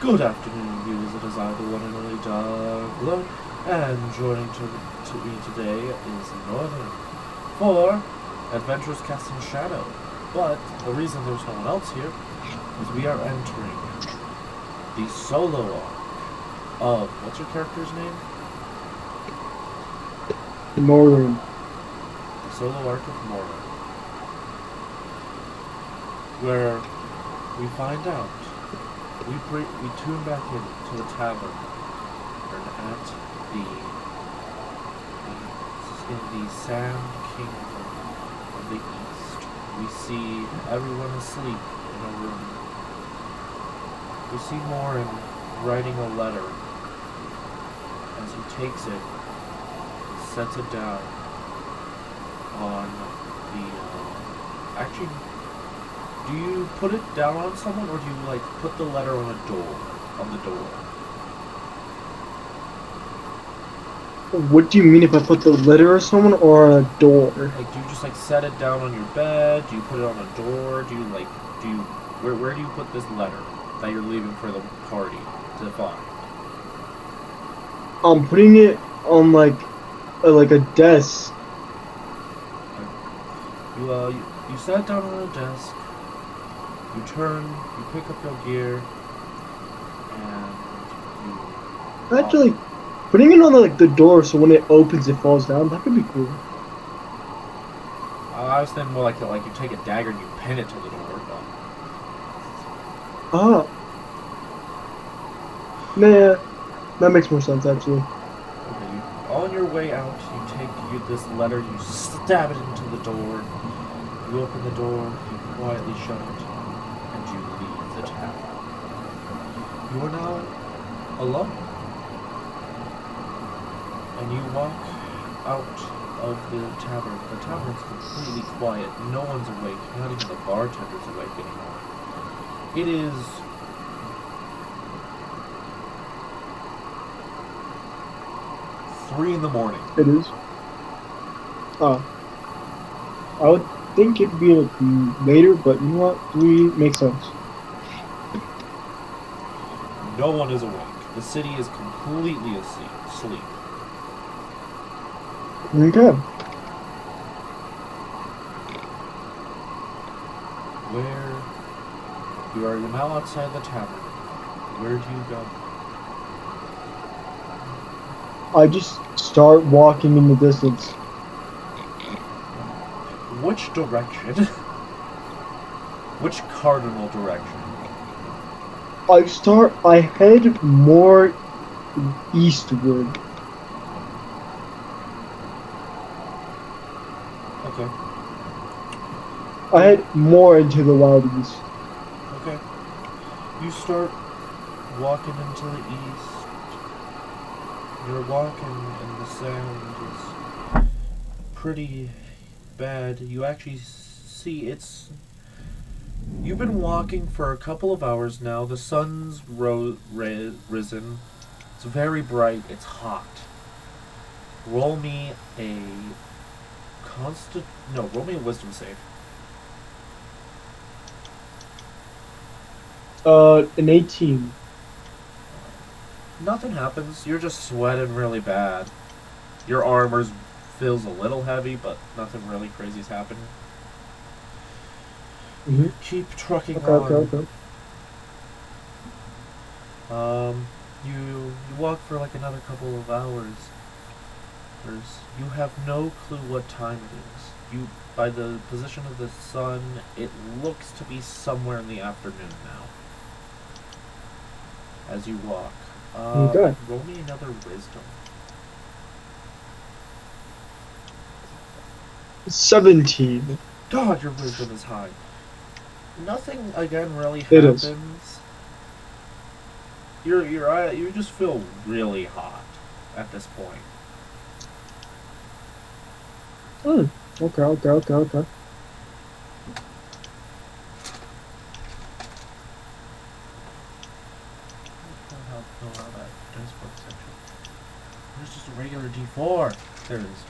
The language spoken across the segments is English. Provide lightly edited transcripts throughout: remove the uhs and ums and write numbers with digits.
Good afternoon, viewers. It is I, the one and only Douglas, and joining to me today is Northern for Adventures Casting Shadow. But the reason there's no one else here is we are entering the solo arc of, what's your character's name? Northern. The solo arc of Mordor, where we find out. We tune back into the tavern, and at in the Sand Kingdom of the East, we see everyone asleep in a room. We see Morin writing a letter. As he takes it, sets it down on the. Actually, do you put it down on someone, or do you like put the letter on a door, on the door? What do you mean if I put the letter on someone or on a door? Like, do you just like set it down on your bed? Do you put it on a door? Do you where do you put this letter that you're leaving for the party to find? I'm putting it on like a desk. You sat down on a desk. You turn, you pick up your gear, and you. Actually, putting it on like the door so when it opens it falls down. That could be cool. I was thinking more like you take a dagger and you pin it to the door. But... Ah. Nah, that makes more sense actually. Okay, on your way out, you take this letter, you stab it into the door. You open the door, you quietly shut it, and you leave the tavern. You are now alone. And you walk out of the tavern. The tavern's completely quiet. No one's awake. Not even the bartender's awake anymore. It is 3 in the morning. It is. I would think it'd be like later, but you know what? 3 makes sense. No one is awake. The city is completely asleep. Okay. You are now outside the tavern. Where do you go? I just start walking in the distance. Which direction? Which cardinal direction? I head more eastward. Okay. I head more into the Wild East. Okay. You start walking into the east. You're walking and the sand is pretty bad. You actually see you've been walking for a couple of hours now. The sun's risen. It's very bright. It's hot. Roll me a wisdom save. An 18. Nothing happens. You're just sweating really bad. Your armor feels a little heavy, but nothing really crazy's happening. Mm-hmm. Keep trucking on. Okay. You walk for like another couple of hours. You have no clue what time it is. By the position of the sun, it looks to be somewhere in the afternoon now. As you walk. Okay. Roll me another wisdom. 17. God, your wisdom is high. Nothing again really It happens. is. You just feel really hot at this point. Okay. How that dice book section? There's just a regular D4. There it is.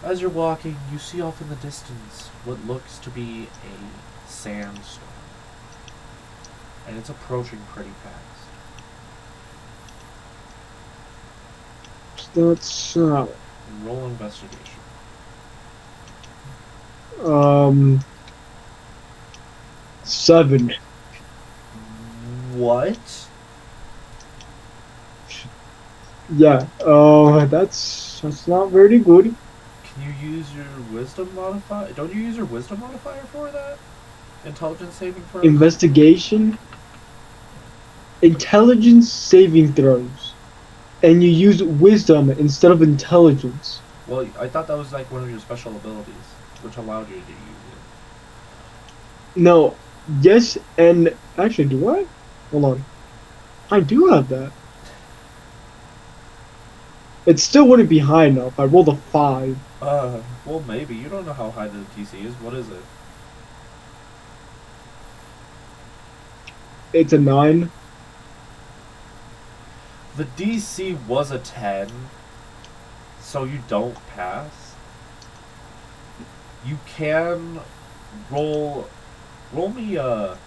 As you're walking, you see off in the distance what looks to be a sandstorm. And it's approaching pretty fast. That's Roll investigation. 7. What? Yeah. That's not very good. Can you use your wisdom modifier? Don't you use your wisdom modifier for that? Intelligence saving throw? Investigation, intelligence saving throws, and you use wisdom instead of intelligence. Well, I thought that was like one of your special abilities, which allowed you to use it. No. Yes, and actually, do I? Hold on. I do have that. It still wouldn't be high enough. I rolled a 5. Well, maybe. You don't know how high the DC is. What is it? It's a 9. The DC was a 10, so you don't pass. You can roll me, ooh,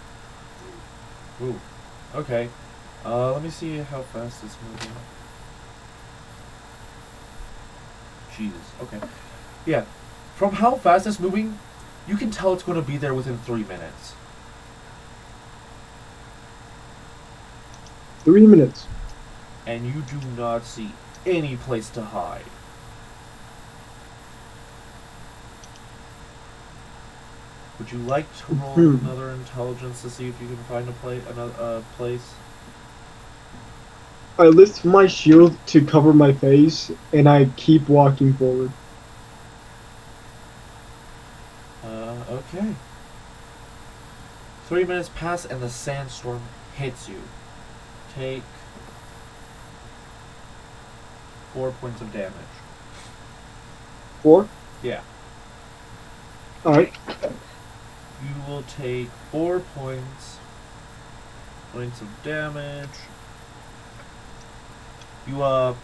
okay. Let me see how fast it's moving. Jesus, okay. Yeah, from how fast it's moving, you can tell it's going to be there within 3 minutes. 3 minutes. And you do not see any place to hide. Would you like to roll another intelligence to see if you can find another place? I lift my shield to cover my face, and I keep walking forward. Okay. 3 minutes pass and the sandstorm hits you. Take 4 points of damage. 4? Yeah. Alright. You will take 4 points of damage. You, roll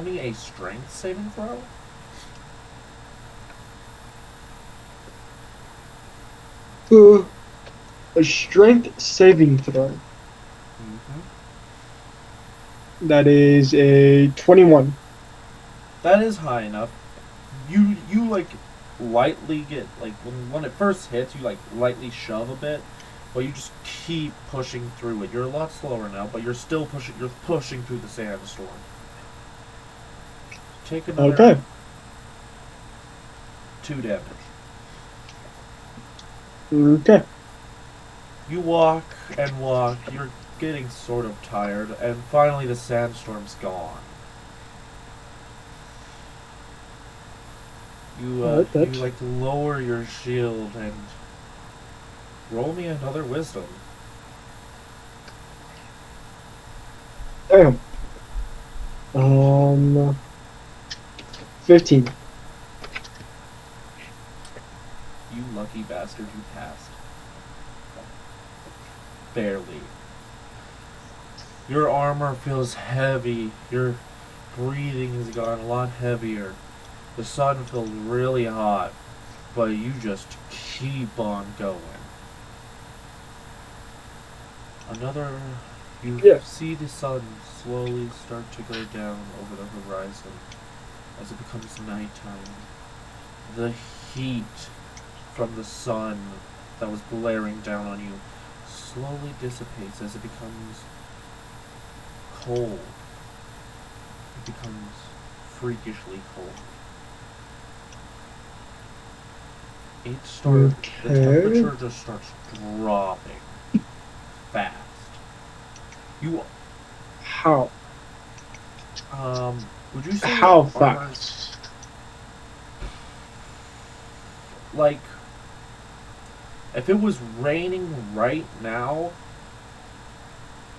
me a strength saving throw. A strength saving throw. Mm-hmm. That is a 21. That is high enough. You like lightly get like when it first hits, you like lightly shove a bit, but you just keep pushing through it. You're a lot slower now, but you're still pushing. You're pushing through the sandstorm. Take another 2 damage. Okay. You walk and walk. You're getting sort of tired, and finally the sandstorm's gone. You like to lower your shield and roll me another wisdom. Damn. 15. You lucky bastard, you passed. Barely. Your armor feels heavy. Your breathing has gotten a lot heavier. The sun feels really hot, but you just keep on going. You see the sun slowly start to go down over the horizon as it becomes nighttime. The heat from the sun that was blaring down on you slowly dissipates as it becomes cold. It becomes freakishly cold. The temperature just starts dropping fast. How? Would you say how fast? Like, if it was raining right now,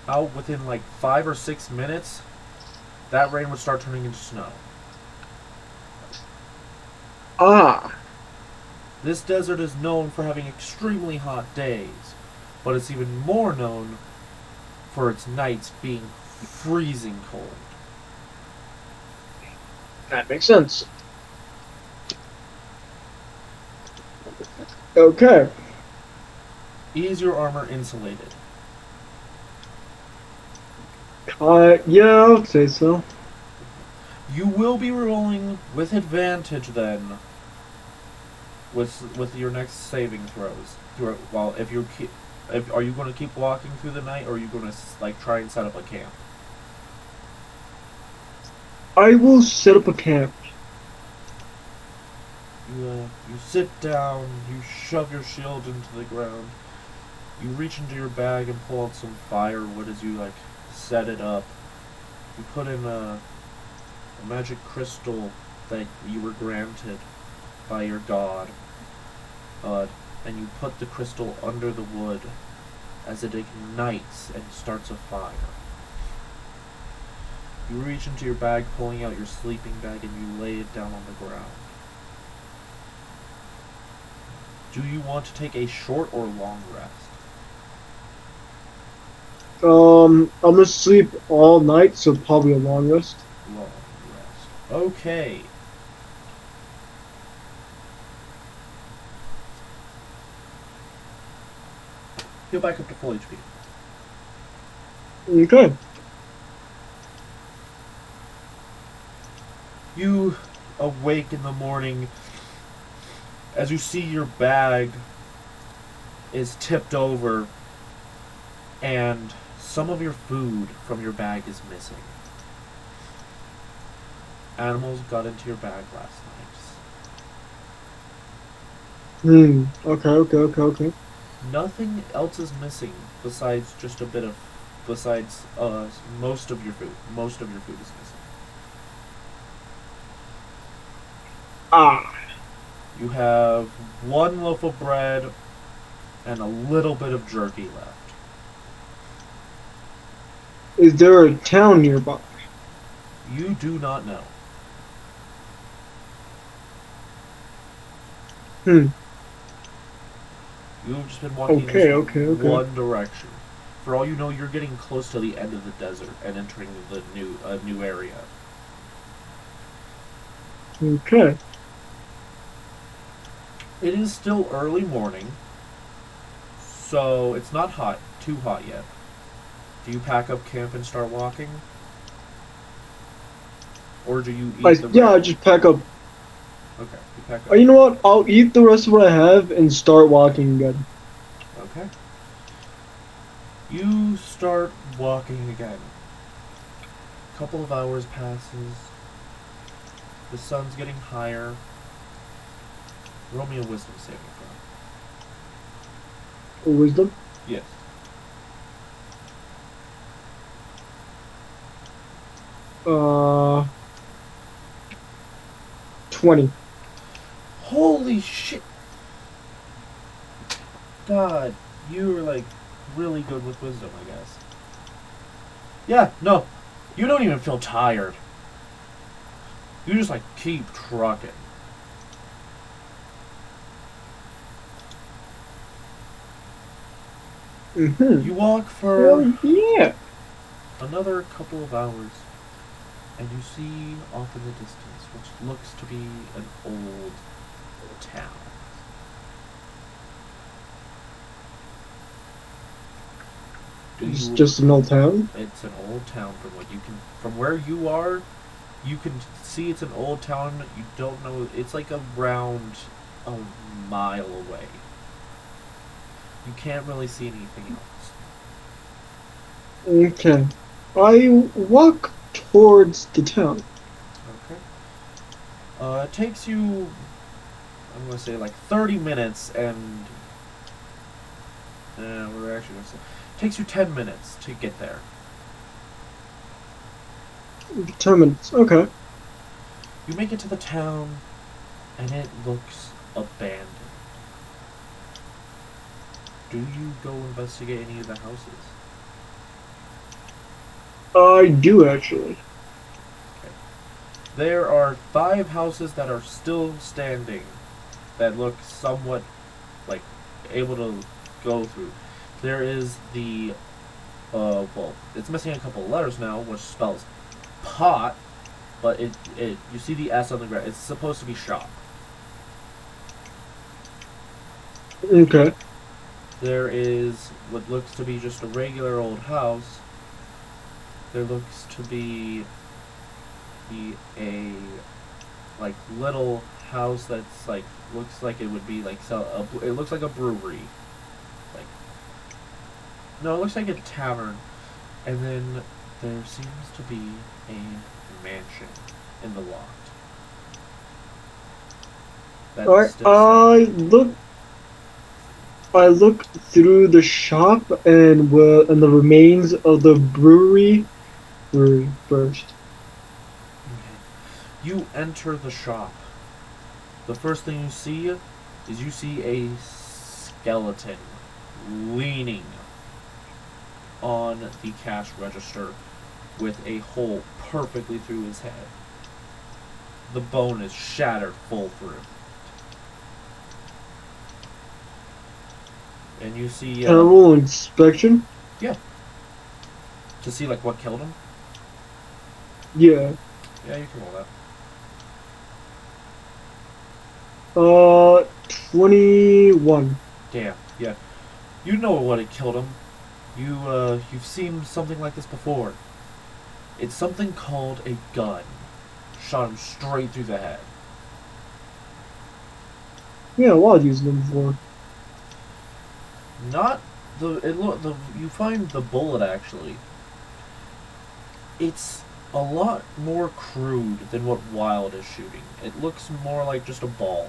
out within like 5 or 6 minutes, that rain would start turning into snow. This desert is known for having extremely hot days, but it's even more known for its nights being freezing cold. That makes sense. Okay. Is your armor insulated? Yeah, I would say so. You will be rolling with advantage then, with your next saving throws. Well, if you keep, if are you going to keep walking through the night, or are you going to like try and set up a camp? I will set up a camp. You sit down. You shove your shield into the ground. You reach into your bag and pull out some firewood as you like set it up. You put in a magic crystal that you were granted by your god, and you put the crystal under the wood as it ignites and starts a fire. You reach into your bag, pulling out your sleeping bag, and you lay it down on the ground. Do you want to take a short or long rest? I'm gonna sleep all night, so probably a long rest. Long rest. Okay. Heal back up to full HP. Okay. You awake in the morning as you see your bag is tipped over and some of your food from your bag is missing. Animals got into your bag last night. Okay. Nothing else is missing besides just a bit of, besides most of your food. Most of your food is missing. Ah, You have one loaf of bread and a little bit of jerky left. is there a town nearby? You do not know. Hmm. You've just been walking in this Okay. one direction. For all you know, you're getting close to the end of the desert and entering the new area. Okay. It is still early morning, so it's not too hot yet. Do you pack up camp and start walking? Or do you eat the Yeah, I just pack up. Okay, you pack up. You know what? I'll eat the rest of what I have and start walking again. Okay. You start walking again. A couple of hours passes. The sun's getting higher. Roll me a wisdom saving throw. Wisdom? Yes. Uh, 20. Holy shit! God, you were like really good with wisdom, I guess. Yeah, no. You don't even feel tired. You just like keep trucking. Mm-hmm. You walk for Well, yeah. another couple of hours, and you see off in the distance which looks to be an old town. It's just an old town. It's an old town from where you are. You can see it's an old town. You don't know. It's like around a mile away. You can't really see anything else. Okay. I walk towards the town. Okay. It takes you, I'm gonna say like 30 minutes, and we're actually gonna say it takes you 10 minutes to get there. 10 minutes. Okay. You make it to the town, and it looks abandoned. Do you go investigate any of the houses? I do actually. Okay. There are 5 houses that are still standing that look somewhat like able to go through. There is the well, it's missing a couple of letters now, which spells pot, but you see the S on the ground. It's supposed to be shop. Okay. There is what looks to be just a regular old house. There looks to be a like little house that's like looks like it would be like it looks like a brewery. Like no, it looks like a tavern. And then there seems to be a mansion in the lot that is Alright. still standing. I look through the shop and the remains of the brewery first. Okay. You enter the shop. The first thing you see is you see a skeleton leaning on the cash register with a hole perfectly through his head. The bone is shattered full through. And you see, Can I roll inspection? yeah, to see like what killed him. Yeah. Yeah, you can roll that. 21. Damn. Yeah, you know what had killed him. You've seen something like this before. It's something called a gun. Shot him straight through the head. Yeah, a lot using them before. Not the it look the you find the bullet actually. It's a lot more crude than what Wild is shooting. It looks more like just a ball.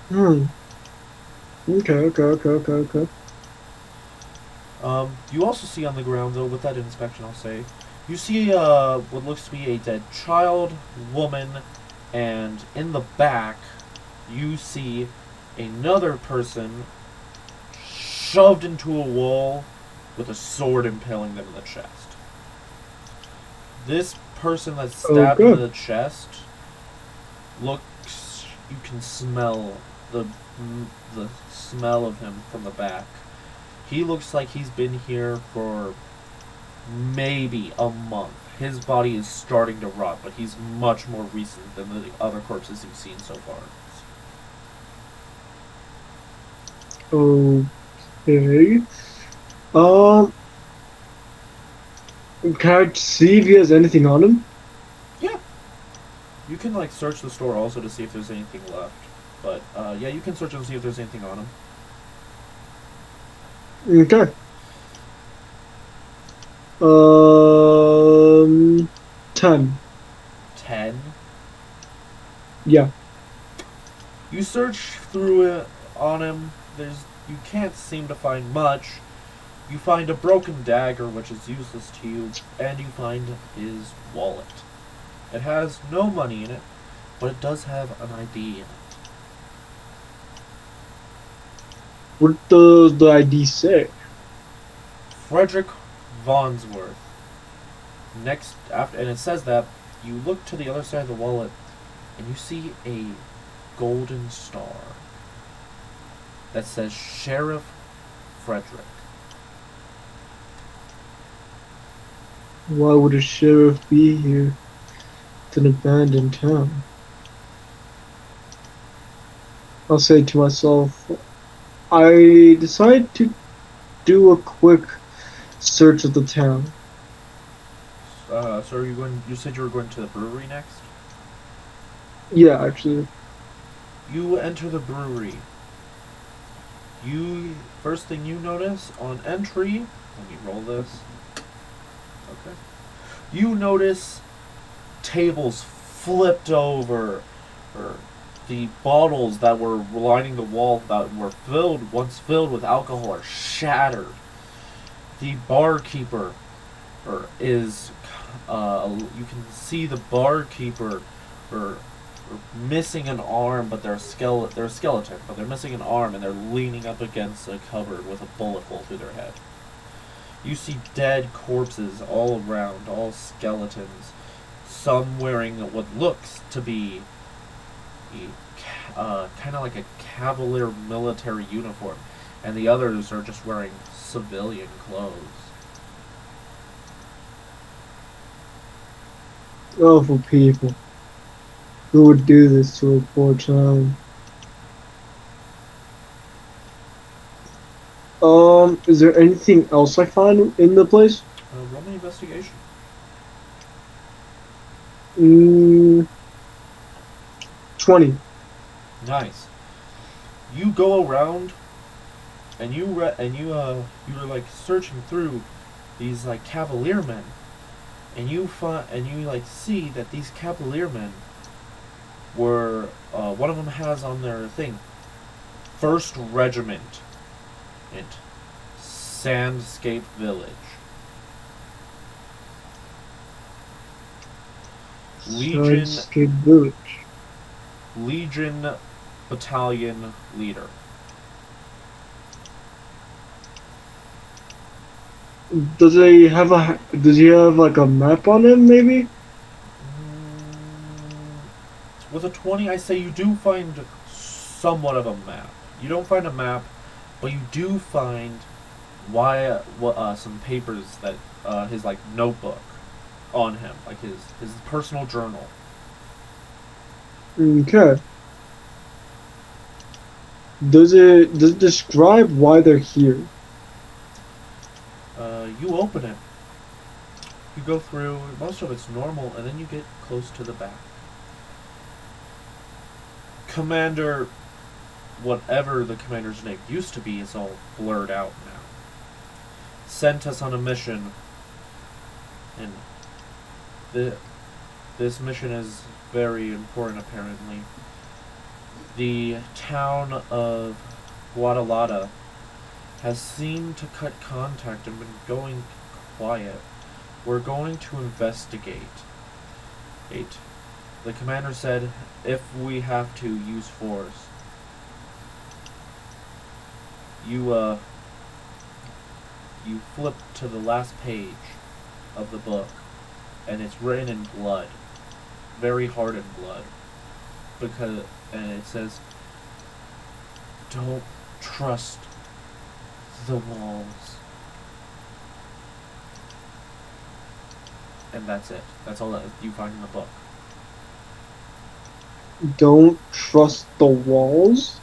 Hmm. Okay. You also see on the ground though, with that inspection, I'll say, you see what looks to be a dead child, woman, and in the back, you see another person shoved into a wall with a sword impaling them in the chest. This person that's Oh, stabbed in good. the chest looks. You can smell the the smell of him from the back. He looks like he's been here for maybe a month. His body is starting to rot, but he's much more recent than the other corpses you've seen so far. Okay. Um, can I see if he has anything on him? Yeah, you can like search the store also to see if there's anything left. But yeah, you can search and see if there's anything on him. Okay. Um, 10. 10. Yeah. You search through it on him. You can't seem to find much. You find a broken dagger, which is useless to you, and you find his wallet. It has no money in it, but it does have an ID in it. What does the ID say? Frederick Vonsworth. Next, after, and it says that you look to the other side of the wallet, and you see a golden star that says Sheriff Frederick. Why would a sheriff be here? It's an abandoned town. I'll say to myself, I decide to do a quick search of the town. So are you going? You said you were going to the brewery next. Yeah, actually. You enter the brewery. You first thing you notice on entry. Let me roll this. Okay. You notice tables flipped over, or the bottles that were lining the wall that were once filled with alcohol are shattered. The barkeeper, is, you can see the barkeeper, or missing an arm, but they're a skeleton, but they're missing an arm and they're leaning up against a cupboard with a bullet hole through their head. You see dead corpses all around, all skeletons, some wearing what looks to be kind of like a cavalier military uniform, and the others are just wearing civilian clothes. Awful people. Who would do this to a poor child? Is there anything else I find in the place? Roll me investigation. Mm, 20. Nice. You go around, and you were like searching through these like Cavalier men, and you like see that these Cavalier men were one of them has on their thing, First Regiment, and Sandscape Village. Legion Sunscape Village. Legion Battalion Leader. Does he have like a map on him, maybe? With a 20, I say you do find somewhat of a map. You don't find a map, but you do find some papers that his like notebook on him, like his personal journal. Okay. Does it describe why they're here? You open it. You go through. Most of it's normal, and then you get close to the back. Commander, whatever the commander's name used to be, is all blurred out now. Sent us on a mission, and this mission is very important, apparently. The town of Guadalajara has seemed to cut contact and been going quiet. We're going to investigate. The commander said if we have to use force. You flip to the last page of the book, and it's written in blood. Very hard in blood. And it says, don't trust the walls. And that's it. That's all that you find in the book. Don't trust the walls?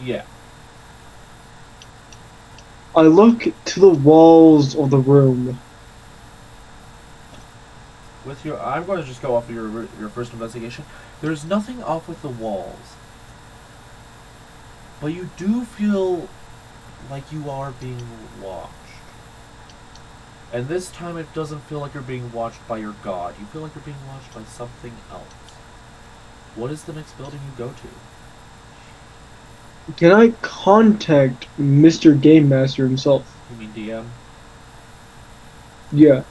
Yeah. I look to the walls of the room. I'm going to just go off of your first investigation. There's nothing off with the walls, but you do feel like you are being watched. And this time it doesn't feel like you're being watched by your god. You feel like you're being watched by something else. What is the next building you go to? Can I contact Mr. Game Master himself? You mean DM? Yeah.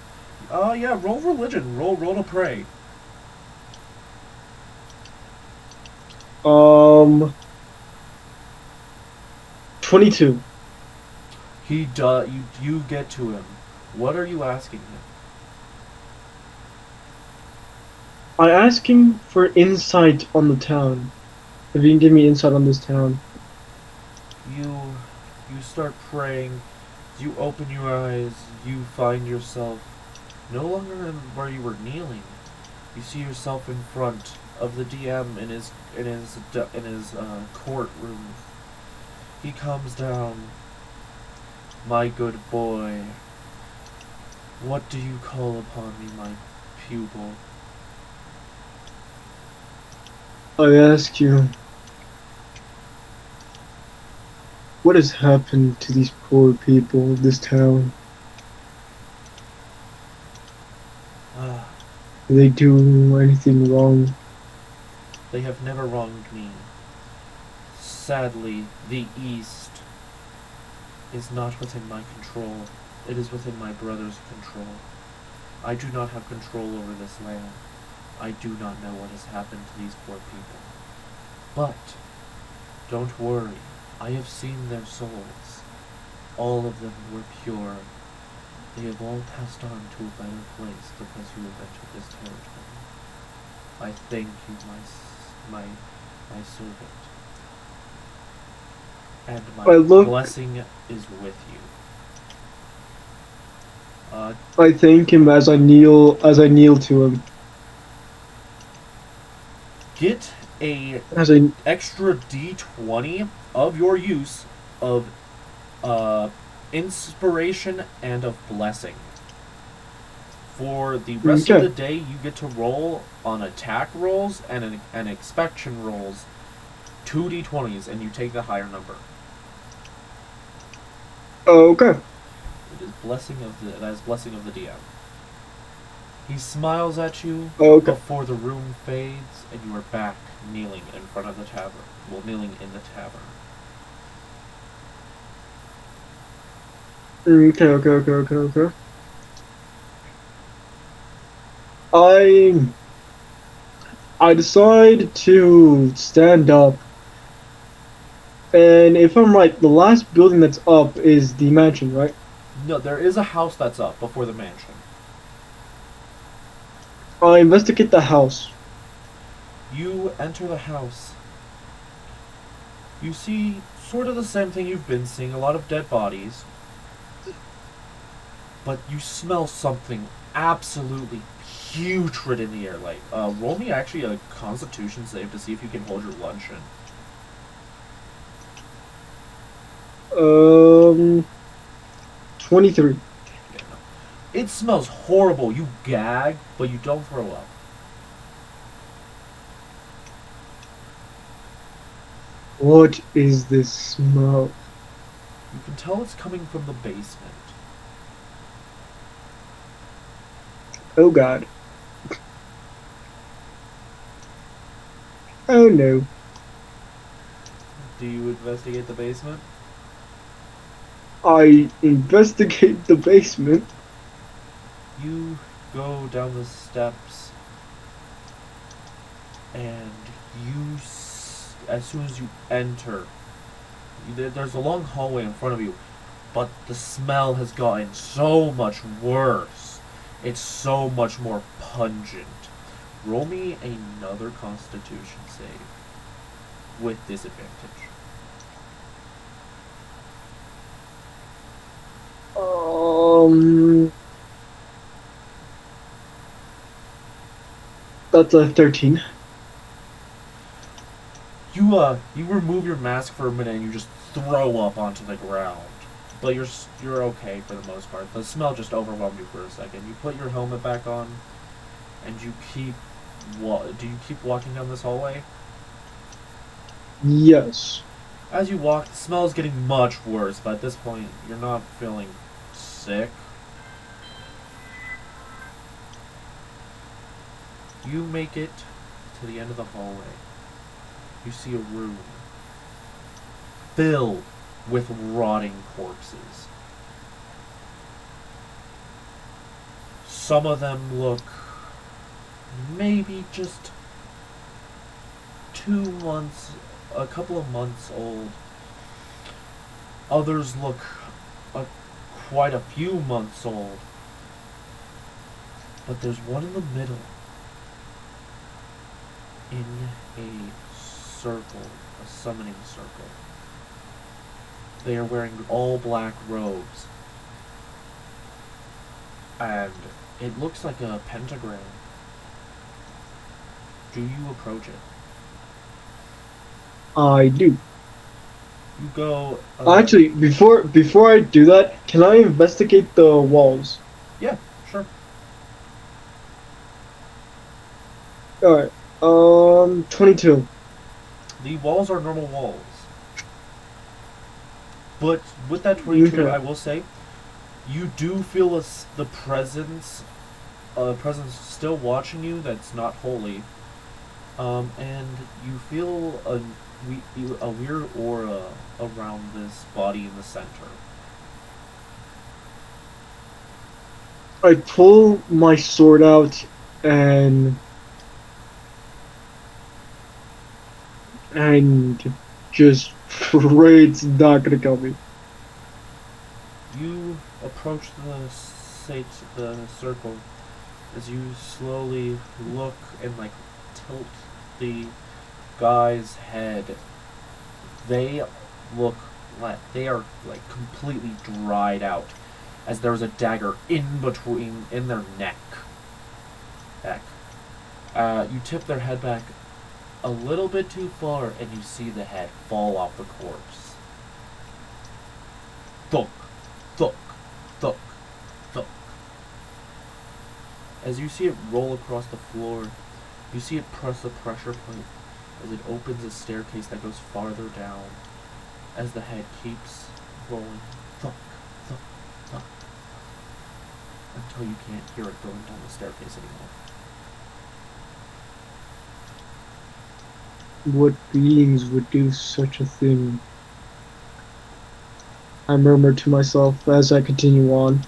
Yeah, roll religion. Roll to pray. 22. You get to him. What are you asking him? I ask him for insight on the town. If he can give me insight on this town. You start praying. You open your eyes. You find yourself no longer in where you were kneeling. You see yourself in front of the DM in his courtroom. He comes down. My good boy. What do you call upon me, my pupil? I ask you, what has happened to these poor people of this town? Did they do anything wrong? They have never wronged me. Sadly, the East is not within my control. It is within my brother's control. I do not have control over this land. I do not know what has happened to these poor people. But, don't worry. I have seen their souls. All of them were pure. They have all passed on to a better place because you have entered this territory. I thank you, my servant. And my blessing is with you. I thank him as I kneel to him. Get a As a extra d20 of your use of inspiration and of blessing. For the rest of okay. the day, you get to roll on attack rolls and inspection rolls 2d20s, and you take the higher number. Okay. It is blessing of the that is blessing of the DM. He smiles at you Okay. before the room fades, and you are back kneeling in front of the tavern. Well, kneeling in the tavern. Okay. I I decide to stand up, and if I'm right, the last building that's up is the mansion, right? No, there is a house that's up before the mansion. I investigate the house. You enter the house. You see sort of the same thing you've been seeing, a lot of dead bodies. But you smell something absolutely putrid in the air. Like, roll me actually a constitution save to see if you can hold your lunch in. Um, 23. Yeah, no. It smells horrible. You gag, but you don't throw up. What is this smell? You can tell it's coming from the basement. Oh God. Oh no. Do you investigate the basement? I investigate the basement. You go down the steps, and as soon as you enter, there's a long hallway in front of you, but the smell has gotten so much worse. It's so much more pungent. Roll me another Constitution save with disadvantage. Um, that's a 13. You remove your mask for a minute and you just throw up onto the ground. But you're okay for the most part. The smell just overwhelmed you for a second. You put your helmet back on, and you keep. Do you keep walking down this hallway? Yes. As you walk, the smell is getting much worse. But at this point, you're not feeling sick. You make it to the end of the hallway. You see a room filled with rotting corpses. Some of them look maybe just 2 months, a couple of months old. Others look quite a few months old. But there's one in the middle, in a circle, a summoning circle. They are wearing all black robes, and it looks like a pentagram. Do you approach it? I do. You go. Actually, before I do that, can I investigate the walls? Yeah, sure. All right. 22. The walls are normal walls, but with that 22, Okay. I will say, you do feel the presence, still watching you. That's not holy, and you feel a weird aura around this body in the center. I pull my sword out and just pray it's not gonna kill me. You approach the circle as you slowly look and like tilt the guy's head. They look like they are like completely dried out, as there was a dagger in their neck. You tip their head back. a little bit too far, and you see the head fall off the corpse. Thunk, thunk, thunk, thunk. As you see it roll across the floor, you see it press the pressure plate as it opens a staircase that goes farther down, as the head keeps rolling, thunk, thunk, thunk, until you can't hear it going down the staircase anymore. What beings would do such a thing? I murmured to myself as I continue on.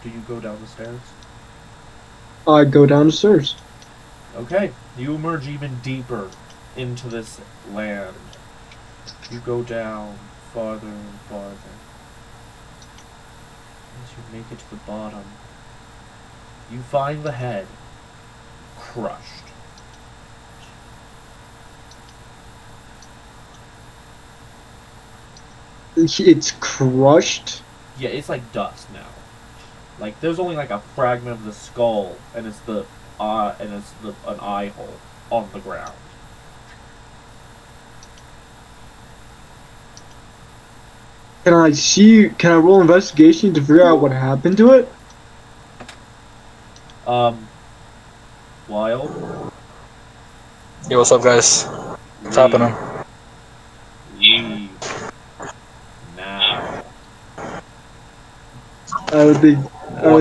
Do you go down the stairs? I go down the stairs. Okay, you emerge even deeper into this land. You go down farther and farther. As you make it to the bottom, you find the head crushed. It's crushed. Yeah, it's like dust now. Like there's only like a fragment of the skull, and it's an eye hole on the ground. Can I roll investigation to figure out what happened to it? Wild. Yo, what's up, guys? What's happening? Leave now. I would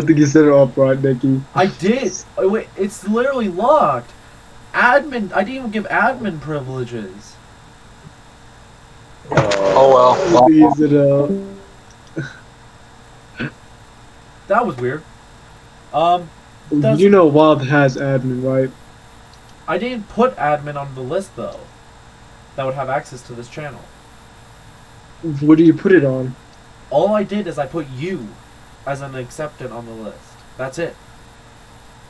think you set it up right, Nikki. I did. Oh, wait, it's literally locked. Admin. I didn't even give admin privileges. Oh well. I think you set it up. That was weird. You know Wild has admin, right? I didn't put admin on the list though. That would have access to this channel. What do you put it on? All I did is I put you as an acceptant on the list. That's it.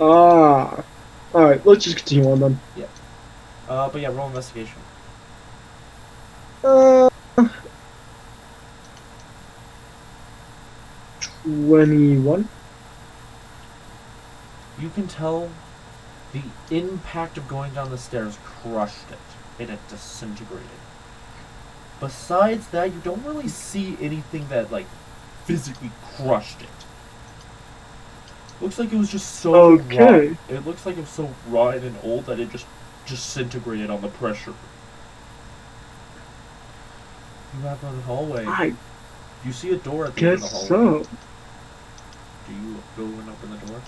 Ah. Alright, let's just continue on then. Yeah. But yeah, roll investigation. 21. You can tell the impact of going down the stairs crushed it, and it disintegrated. Besides that, you don't really see anything that, like, physically crushed it. Looks like it was just so Okay. raw. It looks like it was so rotten and old that it just disintegrated on the pressure. You have a hallway. I You see a door at the end of the guess hallway. so. Do you go and open the door?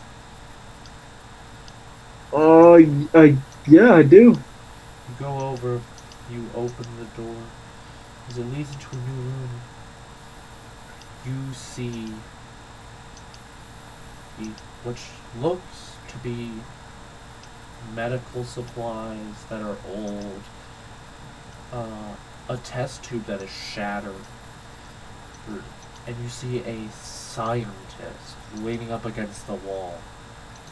Yeah, I do. You go over, you open the door. As it leads into a new room, you see which looks to be medical supplies that are old, a test tube that is shattered, and you see a scientist leaning up against the wall.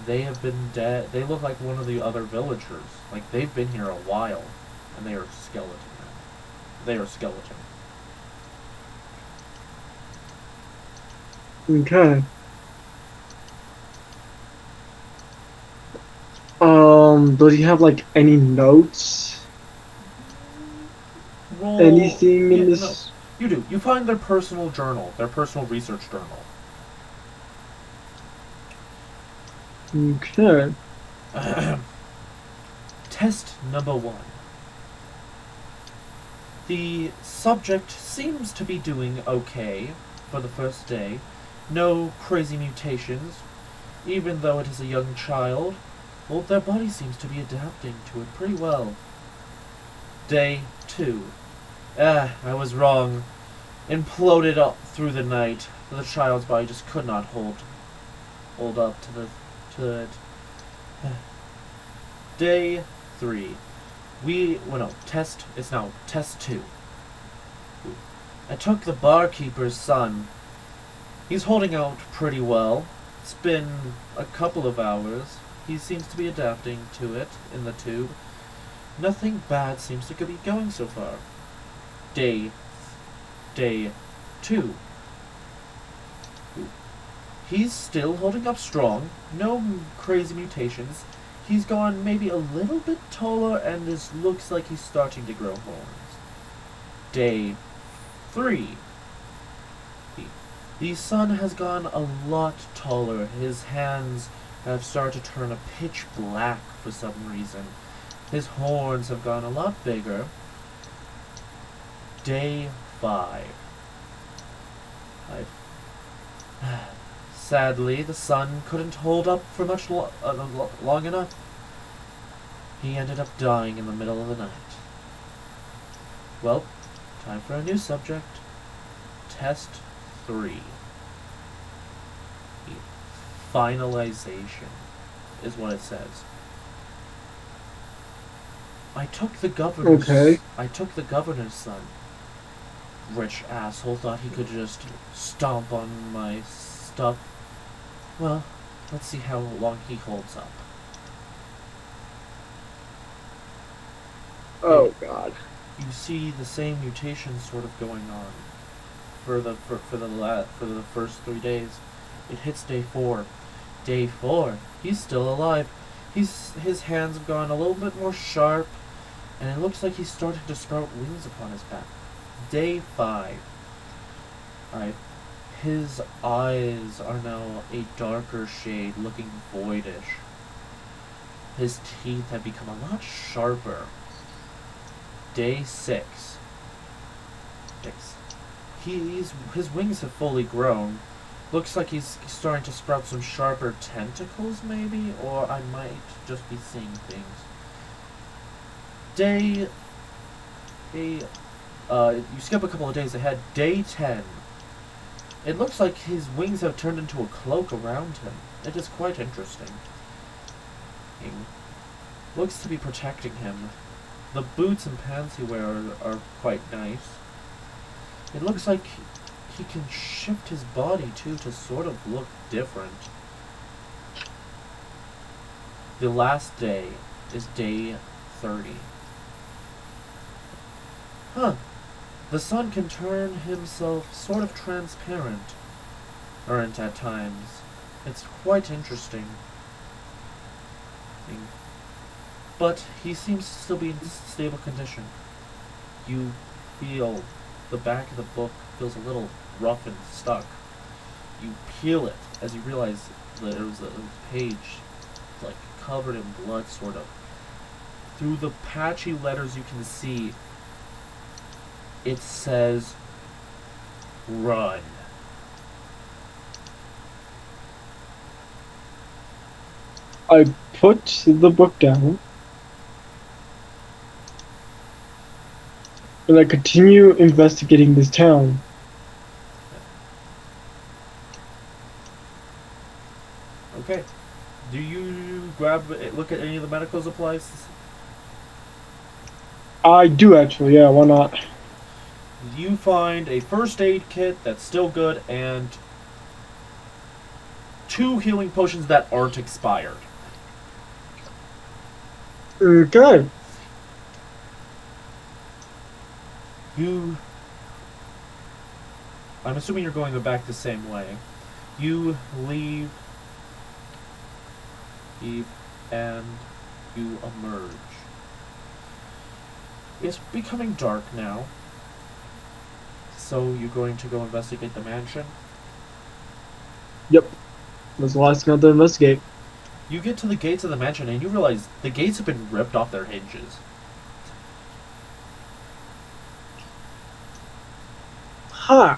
They have been dead. They look like one of the other villagers. Like they've been here a while, and they are skeleton now. They are skeleton. Okay. Does he have like any notes? Roll. Anything in Yeah, this? no, you do. You find their personal journal, their personal research journal. Okay. Test number 1. The subject seems to be doing okay for the first day. No crazy mutations. Even though it is a young child, well, their body seems to be adapting to it pretty well. Day 2. I was wrong. Imploded up through the night. The child's body just could not hold up to it. Day 3. It's now test 2. I took the barkeeper's son. He's holding out pretty well. It's been a couple of hours. He seems to be adapting to it in the tube. Nothing bad seems to be going so far. Day 2. He's still holding up strong. No crazy mutations. He's gone maybe a little bit taller and looks like he's starting to grow horns. Day 3. The sun has gone a lot taller. His hands have started to turn a pitch black for some reason. His horns have gone a lot bigger. Day 5. Sadly, the sun couldn't hold up for much long enough. He ended up dying in the middle of the night. Well, time for a new subject. Test 3. Finalization is what it says. I took the governor's son. Rich asshole thought he could just stomp on my stuff. Well, let's see how long he holds up. Oh God. You see the same mutation sort of going on for the first 3 days. It hits day 4. Day 4, he's still alive. His hands have gone a little bit more sharp, and it looks like he's starting to sprout wings upon his back. Day 5. Alright. His eyes are now a darker shade, looking voidish. His teeth have become a lot sharper. Day 6. His wings have fully grown. Looks like he's starting to sprout some sharper tentacles, maybe? Or I might just be seeing things. You skip a couple of days ahead. Day 10. It looks like his wings have turned into a cloak around him. It is quite interesting. Looks to be protecting him. The boots and pants he wears are quite nice. It looks like he can shift his body too to sort of look different. The last day is day 30. Huh. The sun can turn himself sort of transparent. At times. It's quite interesting. But he seems to still be in stable condition. You feel the back of the book feels a little rough and stuck. You peel it as you realize that there was a page like covered in blood, sort of. Through the patchy letters you can see, it says, "Run." I put the book down. And I continue investigating this town. Okay. Do you look at any of the medical supplies? I do actually, yeah, why not? You find a first aid kit that's still good and 2 healing potions that aren't expired. Okay. I'm assuming you're going back the same way. You leave, and you emerge. It's becoming dark now. So you're going to go investigate the mansion? Yep. That's the last thing I have to investigate. You get to the gates of the mansion and you realize the gates have been ripped off their hinges. Huh.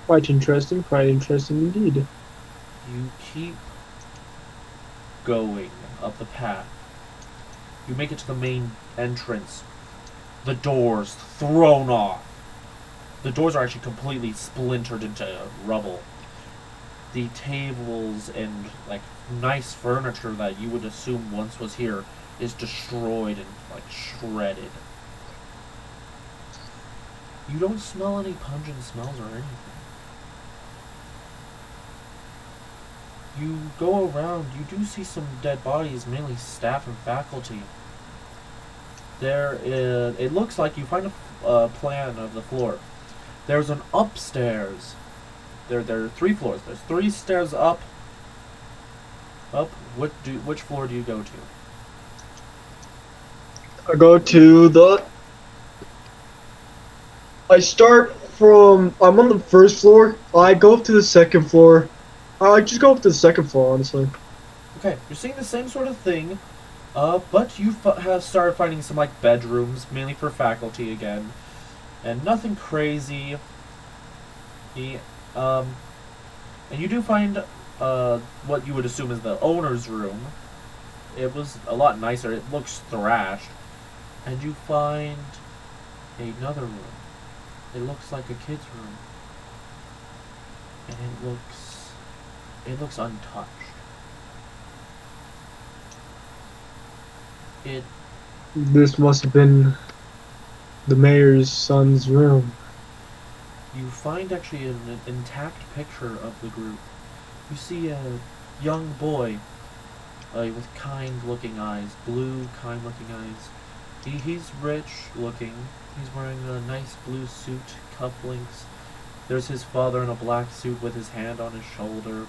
Quite interesting indeed. You keep going up the path. You make it to the main entrance. The doors thrown off. The doors are actually completely splintered into rubble. The tables and like nice furniture that you would assume once was here is destroyed and like shredded. You don't smell any pungent smells or anything. You go around, you do see some dead bodies, mainly staff and faculty. It looks like you find a plan of the floor. There's an upstairs there are 3 floors. There's 3 stairs up. Which floor do you go to? I go to the. I start from. I'm on the first floor. I go up to the second floor. I just go up to the second floor, honestly. Okay, you're seeing the same sort of thing, but you have started finding some like bedrooms, mainly for faculty again, and nothing crazy. And you do find what you would assume is the owner's room. It was a lot nicer. It looks thrashed, and you find another room. It looks like a kid's room, and it looks untouched. This must have been the mayor's son's room. You find actually an intact picture of the group. You see a young boy with kind-looking eyes, blue, kind-looking eyes. He's rich-looking. He's wearing a nice blue suit, cufflinks. There's his father in a black suit with his hand on his shoulder.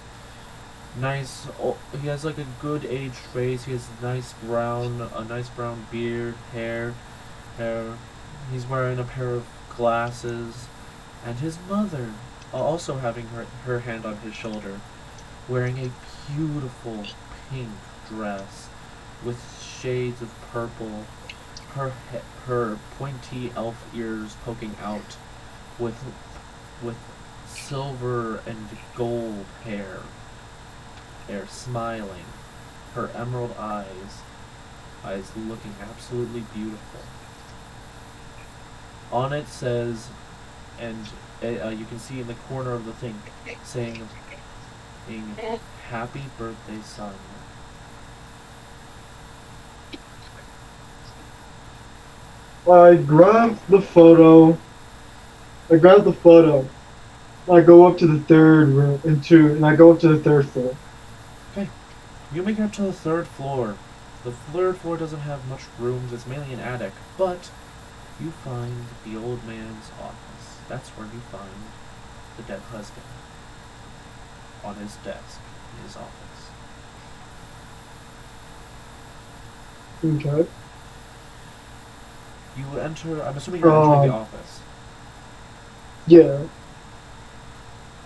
Nice. He has like a good aged face. He has a nice brown beard, hair. He's wearing a pair of glasses, and his mother, also having her hand on his shoulder, wearing a beautiful pink dress with shades of purple. Her pointy elf ears poking out, with silver and gold hair. Smiling, her emerald eyes looking absolutely beautiful. On it says, and you can see in the corner of the thing, saying, "Happy birthday, son." I grab the photo. I go up to the third room, and I go up to the third floor. Okay, you make it up to the 3rd floor. The 3rd floor doesn't have much rooms. It's mainly an attic, but you find the old man's office. That's where you find the dead husband on his desk in his office. Okay. You enter. I'm assuming you're entering the office. Yeah.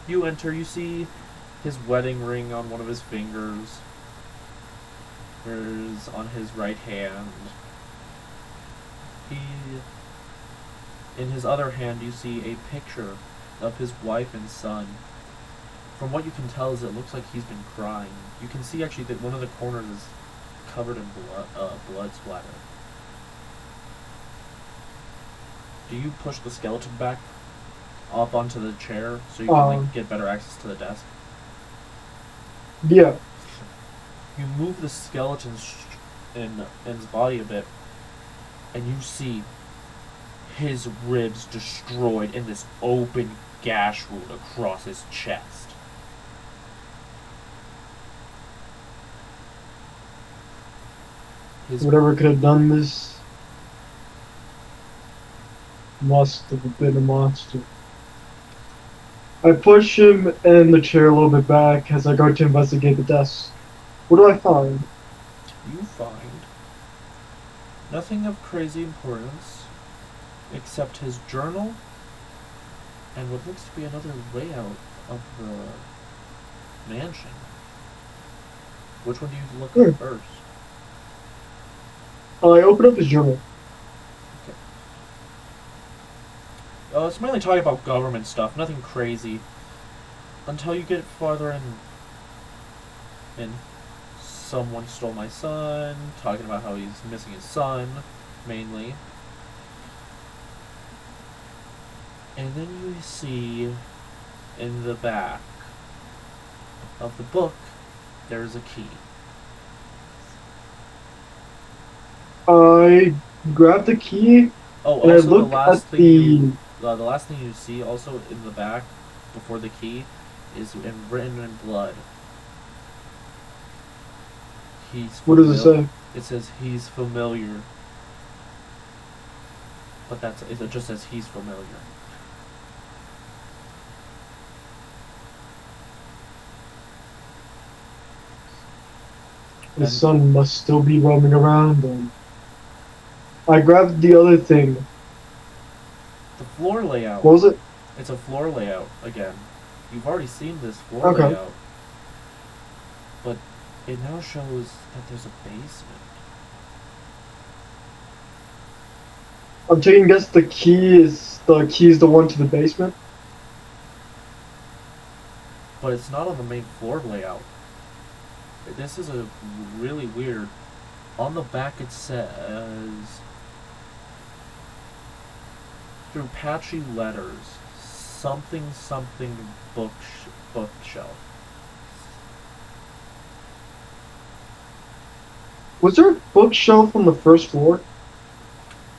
You enter. You see his wedding ring on one of his fingers. There's on his right hand. In his other hand, you see a picture of his wife and son. From what you can tell, is it looks like he's been crying. You can see actually that one of the corners is covered in blood splatter. Do you push the skeleton back up onto the chair so you can like get better access to the desk? Yeah. You move the skeleton's in his body a bit, and you see his ribs destroyed in this open gash wound across his chest. Whatever could have done this must have been a monster. I push him and the chair a little bit back as I go to investigate the desk. What do I find? You find nothing of crazy importance except his journal and what looks to be another layout of the mansion. Which one do you look at first? I open up his journal. Okay. It's mainly talking about government stuff, nothing crazy. Until you get farther in. Someone stole my son, talking about how he's missing his son, mainly. And then you see in the back of the book, there's a key. I grab the key. Oh, and also I look the last thing you see also in the back before the key is written in blood. What does it say? It says he's familiar. But it just says he's familiar. The And sun must still be roaming around, and I grabbed the other thing. the floor layout. What was it? It's a floor layout again. You've already seen this floor Okay. layout. But it now shows that there's a basement. I'm taking a guess the key is the one to the basement. But it's not on the main floor layout. This is a really weird. On the back it says, through patchy letters, something something bookshelf. Was there a bookshelf on the first floor?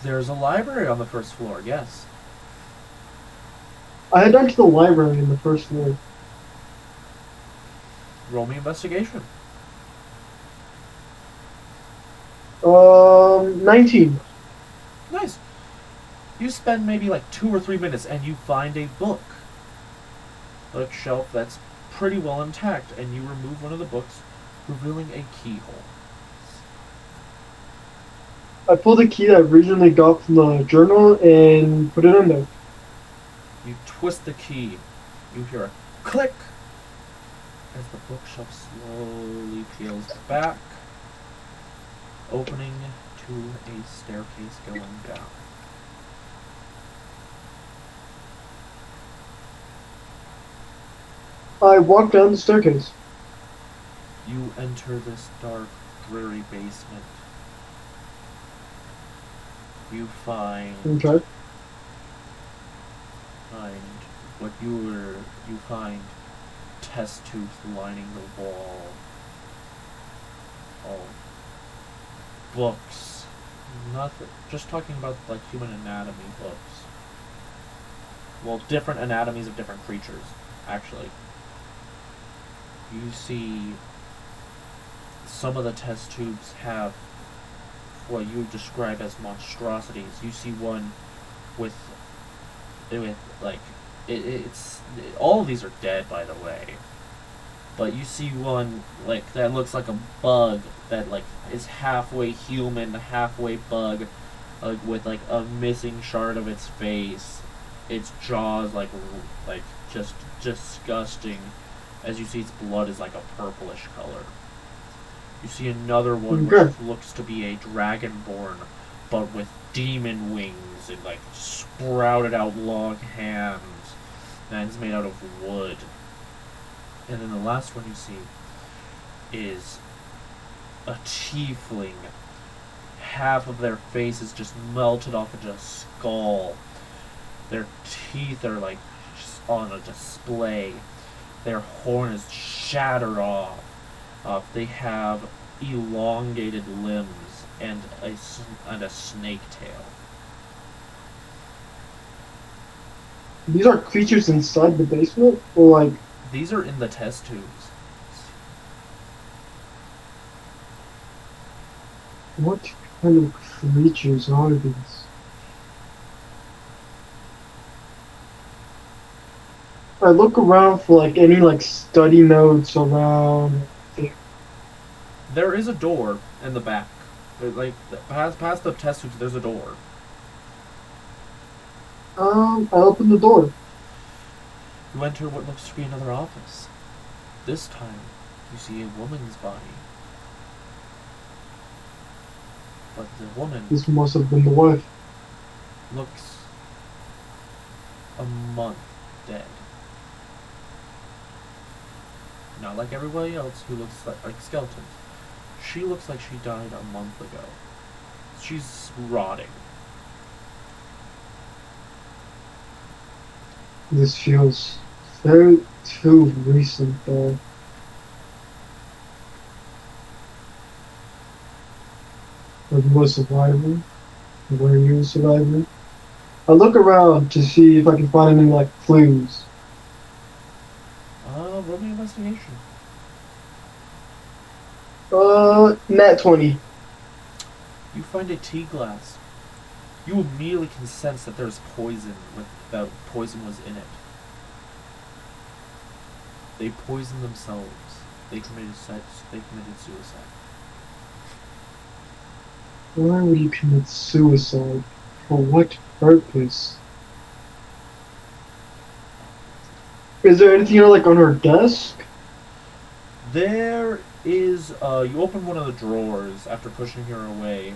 There's a library on the first floor, yes. I had gone to the library in the first floor. Roll me investigation. 19. Nice. You spend maybe like 2 or 3 minutes and you find a book. Bookshelf that's pretty well intact, and you remove one of the books, revealing a keyhole. I pulled the key that I originally got from the journal and put it in there. You twist the key. You hear a click as the bookshelf slowly peels back, opening to a staircase going down. I walked down the staircase. You enter this dark, dreary basement. You find Okay. you find test tubes lining the wall. All books. Nothing. Just talking about like human anatomy books. Well, different anatomies of different creatures, actually. You see some of the test tubes have what you would describe as monstrosities. You see one with like it's all of these are dead, by the way. But you see one like that looks like a bug that like is halfway human, halfway bug, with like a missing shard of its face. Its jaws like just disgusting. As you see, its blood is like a purplish color. You see another one Okay. which looks to be a dragonborn, but with demon wings and like sprouted out long hands, and it's made out of wood. And then the last one you see is a tiefling. Half of their face is just melted off into a skull. Their teeth are like just on a display. Their horn is shattered off. They have elongated limbs and a snake tail. These are creatures inside the basement? Or like, These are in the test tubes. what kind of creatures are these? I look around for like any like study notes around. There is a door in the back. Like past the test tubes, there's a door. I open the door. You enter what looks to be another office. This time, you see a woman's body. But the woman This must have been the wife. looks a month dead. Not like everybody else who looks like skeletons. She looks like she died a month ago. She's rotting. This feels very too recent though. Like was surviving? Were you surviving? I look around to see if I can find any like clues. Roll me investigation. Nat 20. You find a tea glass. You immediately can sense that there's poison, that poison was in it. They poisoned themselves. They committed suicide. Why would you commit suicide? For what purpose? Is there anything like on her desk? There is, you open one of the drawers after pushing her away,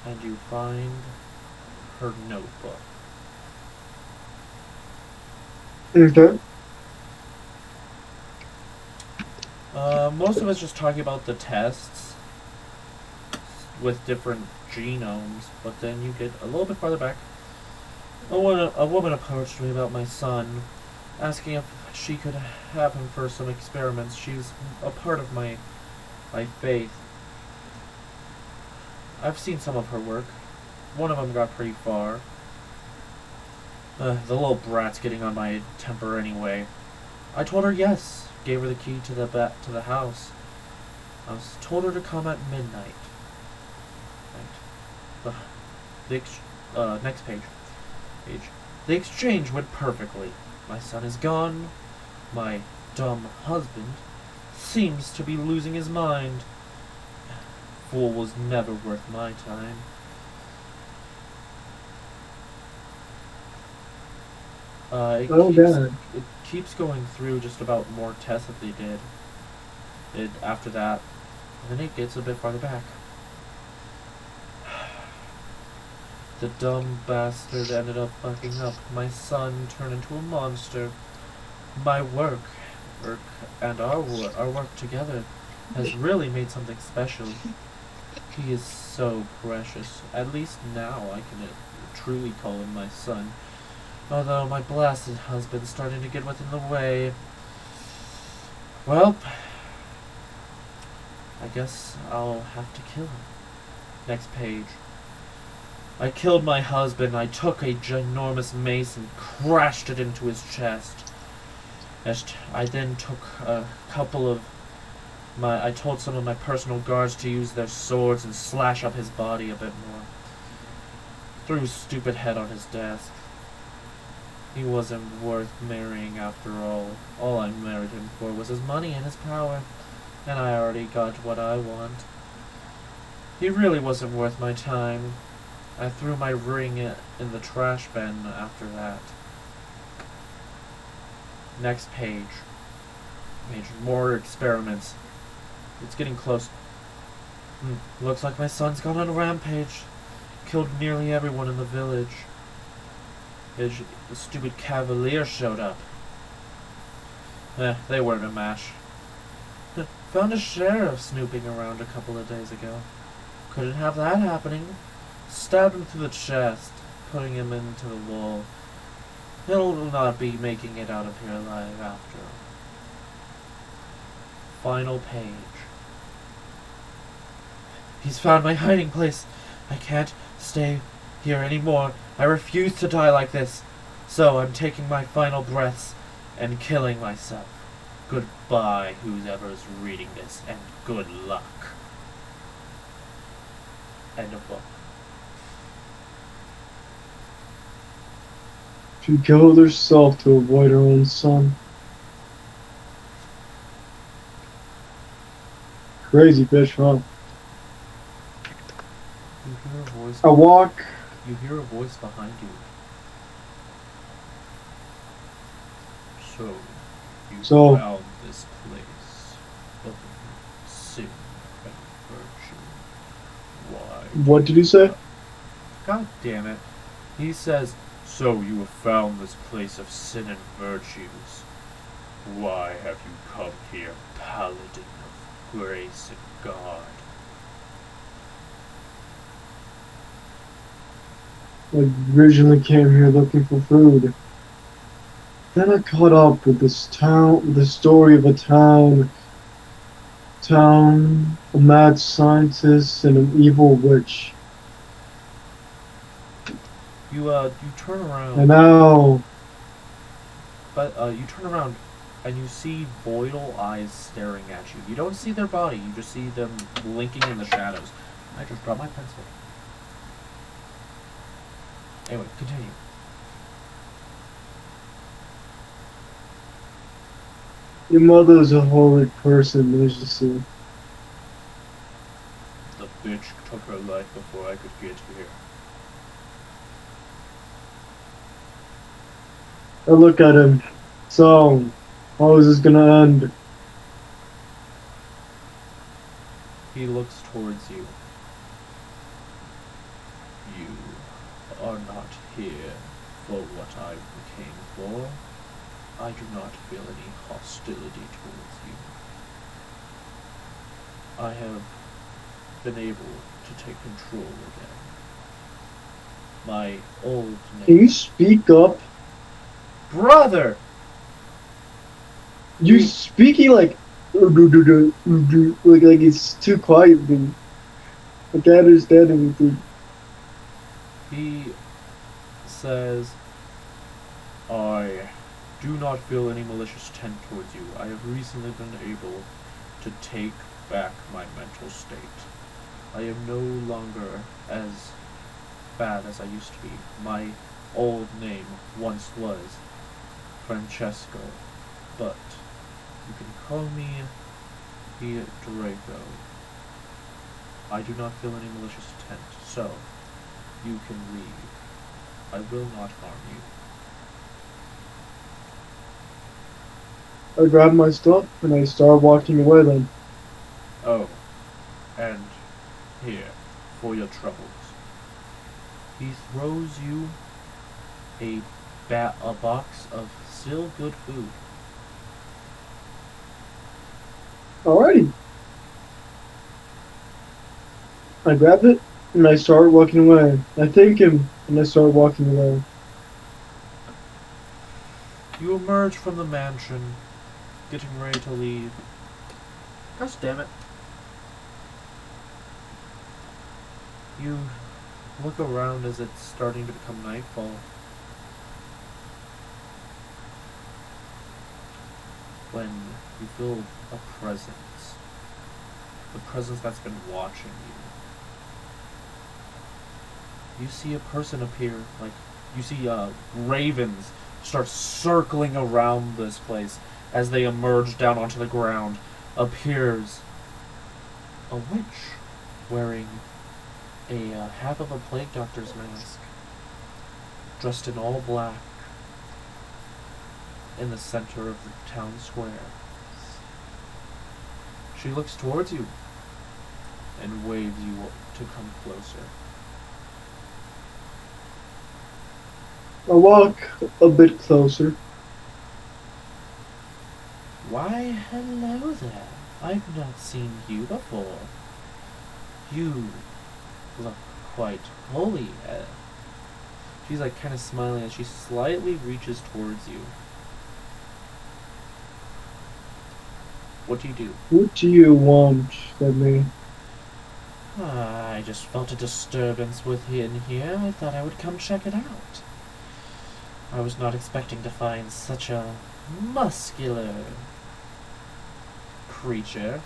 and you find her notebook. Okay. Most of it's just talking about the tests with different genomes, but then you get a little bit farther back. A woman approached me about my son, asking if she could have him for some experiments. She's a part of my faith. I've seen some of her work. One of them got pretty far. The little brat's getting on my temper anyway. I told her yes. Gave her the key to the house. Told her to come at midnight. Right. Next page. The exchange went perfectly. My son is gone. My dumb husband seems to be losing his mind. Fool was never worth my time. God. It keeps going through just about more tests that they did after that, and then it gets a bit farther back. The dumb bastard ended up fucking up. My son turned into a monster. My work and our work together has really made something special. He is so precious. At least now I can truly call him my son. Although my blasted husband's starting to get within the way. Well, I guess I'll have to kill him. Next page. I killed my husband. I took a ginormous mace and crashed it into his chest. I then took a couple of I told some of my personal guards to use their swords and slash up his body a bit more. Threw his stupid head on his desk. He wasn't worth marrying after all. All I married him for was his money and his power, and I already got what I want. He really wasn't worth my time. I threw my ring in the trash bin after that. Next page. More experiments. It's getting close. Looks like my son's gone on a rampage. Killed nearly everyone in the village. The stupid cavalier showed up. They weren't a match. Found a sheriff snooping around a couple of days ago. Couldn't have that happening. Stabbed him through the chest, putting him into the wall. He'll not be making it out of here alive after all. Final page. He's found my hiding place. I can't stay here anymore. I refuse to die like this. So I'm taking my final breaths and killing myself. Goodbye, whoever's reading this, and good luck. End of book. She killed herself to avoid her own son. Crazy bitch, huh? You hear a voice. I walk. You hear a voice behind you. So, you found this place of sin and virtue. Why? What did he say? God damn it. He says, so you have found this place of sin and virtues. Why have you come here, paladin of grace and God? I originally came here looking for food. Then I caught up with the story of a town, a mad scientist, and an evil witch. You turn around. And now, But you turn around and you see voidal eyes staring at you. You don't see their body, you just see them blinking in the shadows. I just dropped my pencil. Anyway, continue. your mother is a holy person, Lucy. The bitch took her life before I could get here. I look at him. So, how is this gonna end? He looks towards you. You are not here for what I came for. I do not feel any hostility towards you. I have been able to take control again. My old Can you name. speak up? Brother! You speaking like like it's too quiet, dude. I can't understand anything. He says, I do not feel any malicious intent towards you. I have recently been able to take back my mental state. I am no longer as bad as I used to be. My old name once was Francesco, but you can call me Draco. I do not feel any malicious intent, so you can leave. I will not harm you. I grab my stuff and I start walking away then. Oh, and here, for your troubles. He throws you a box of still good food. Alrighty. I grab it and I start walking away. I thank him and I start walking away. You emerge from the mansion, getting ready to leave. Gosh damn it. You look around as it's starting to become nightfall. When you feel a presence. The presence that's been watching you. You see a person appear, like, you see ravens start circling around this place as they emerge down onto the ground. Appears a witch wearing a half of a plague doctor's mask, dressed in all black, in the center of the town square. She looks towards you and waves you to come closer. I walk a bit closer. Why, hello there. I've not seen you before. You look quite holy. She's like kind of smiling as she slightly reaches towards you. What do you do? What do you want from me? I just felt a disturbance within here. I thought I would come check it out. I was not expecting to find such a muscular creature.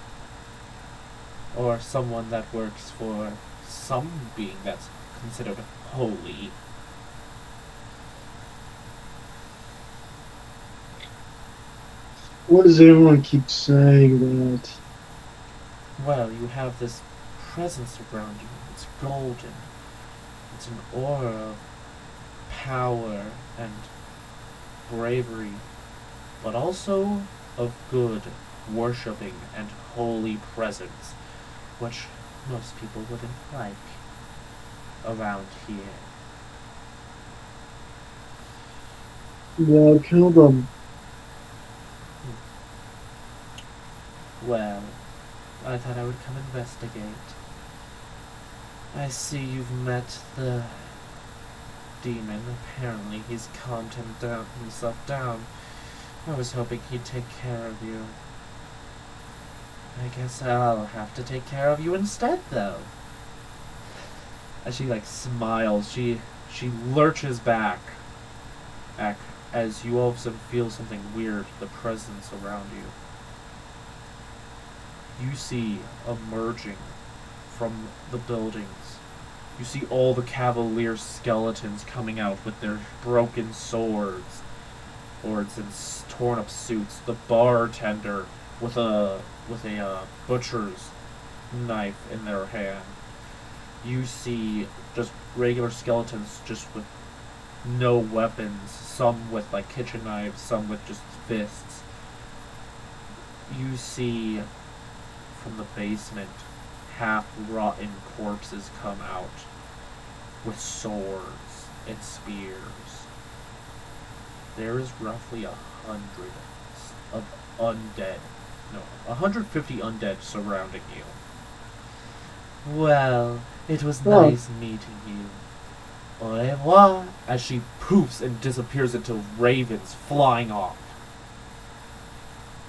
Or someone that works for some being that's considered holy. What does everyone keep saying that? Well, you have this presence around you. It's golden. It's an aura of power and bravery, but also of good, worshipping, and holy presence, which most people wouldn't like around here. Yeah, kill them. Well, I thought I would come investigate. I see you've met the demon. Apparently he's calmed himself down. I was hoping he'd take care of you. I guess I'll have to take care of you instead, though. As she, like, smiles, she lurches back as you all of a sudden feel something weird, the presence around you. You see emerging from the buildings. You see all the cavalier skeletons coming out with their broken swords and torn up suits. The bartender with a butcher's knife in their hand. You see just regular skeletons, just with no weapons. Some with like kitchen knives, some with just fists. You see from the basement half-rotten corpses come out with swords and spears. There is roughly 100 of undead, no, 150 undead surrounding you. Well, it was nice meeting you. Au revoir. As she poofs and disappears into ravens flying off.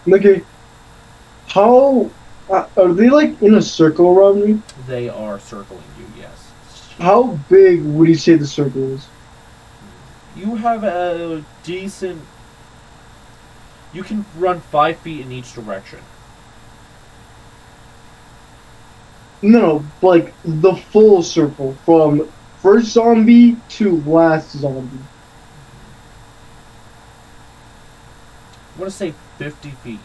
Okay. How are they like in a circle around me? They are circling you, yes. How big would you say the circle is? You have a decent... You can run 5 feet in each direction. No, like the full circle from first zombie to last zombie. I want to say 50 feet.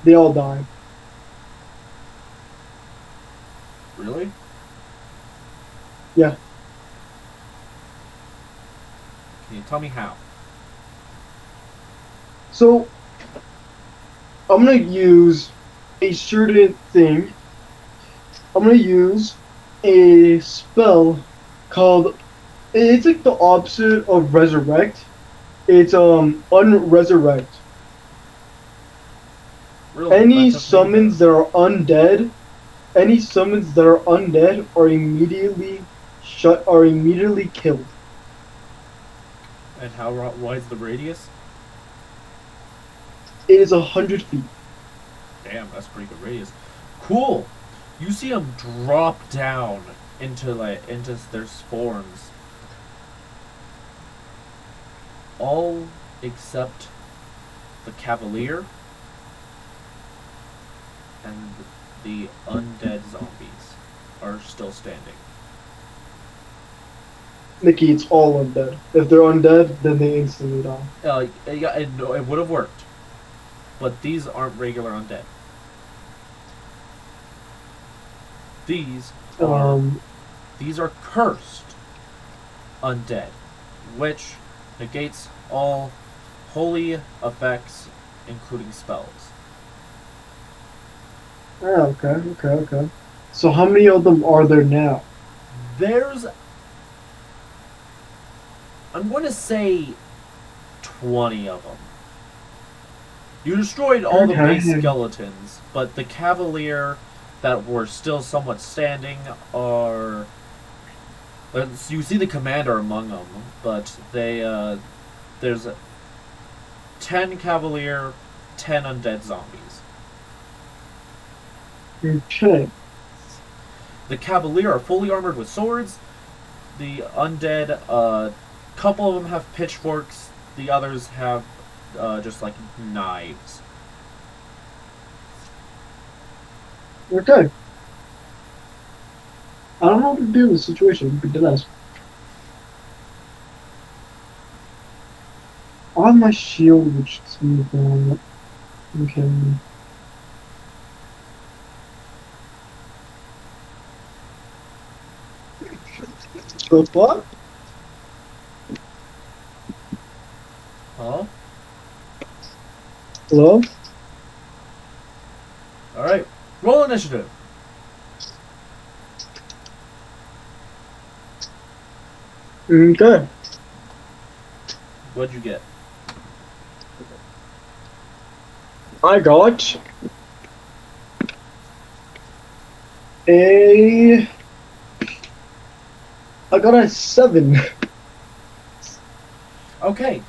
They all die. Really? Yeah. Can you tell me how? So I'm gonna use a certain thing. I'm gonna use a spell called. It's like the opposite of resurrect. It's unresurrect. Really? Any That's a summons that are undead, are immediately killed. And how wide is the radius? It is 100 feet. Damn, that's pretty good radius. Cool. You see them drop down into their spawns. All except the Cavalier and the undead zombies are still standing. Nikki, it's all undead. If they're undead, then they instantly die. Yeah, it would have worked, but these aren't regular undead. These are cursed undead, which negates all holy effects, including spells. Oh, okay. So how many of them are there now? I'm going to say 20 of them. You destroyed all the base skeletons, but the Cavalier that were still somewhat standing are... You see the commander among them, but there's 10 Cavalier, 10 undead zombies. Okay. The Cavalier are fully armored with swords. The undead, couple of them have pitchforks. The others have just like knives. Okay. I don't know what to do in this situation, but did I? On my shield, which is moved on. Okay. The what? Huh? Hello? Alright. Roll initiative. Okay. What'd you get? I got a 7. Okay.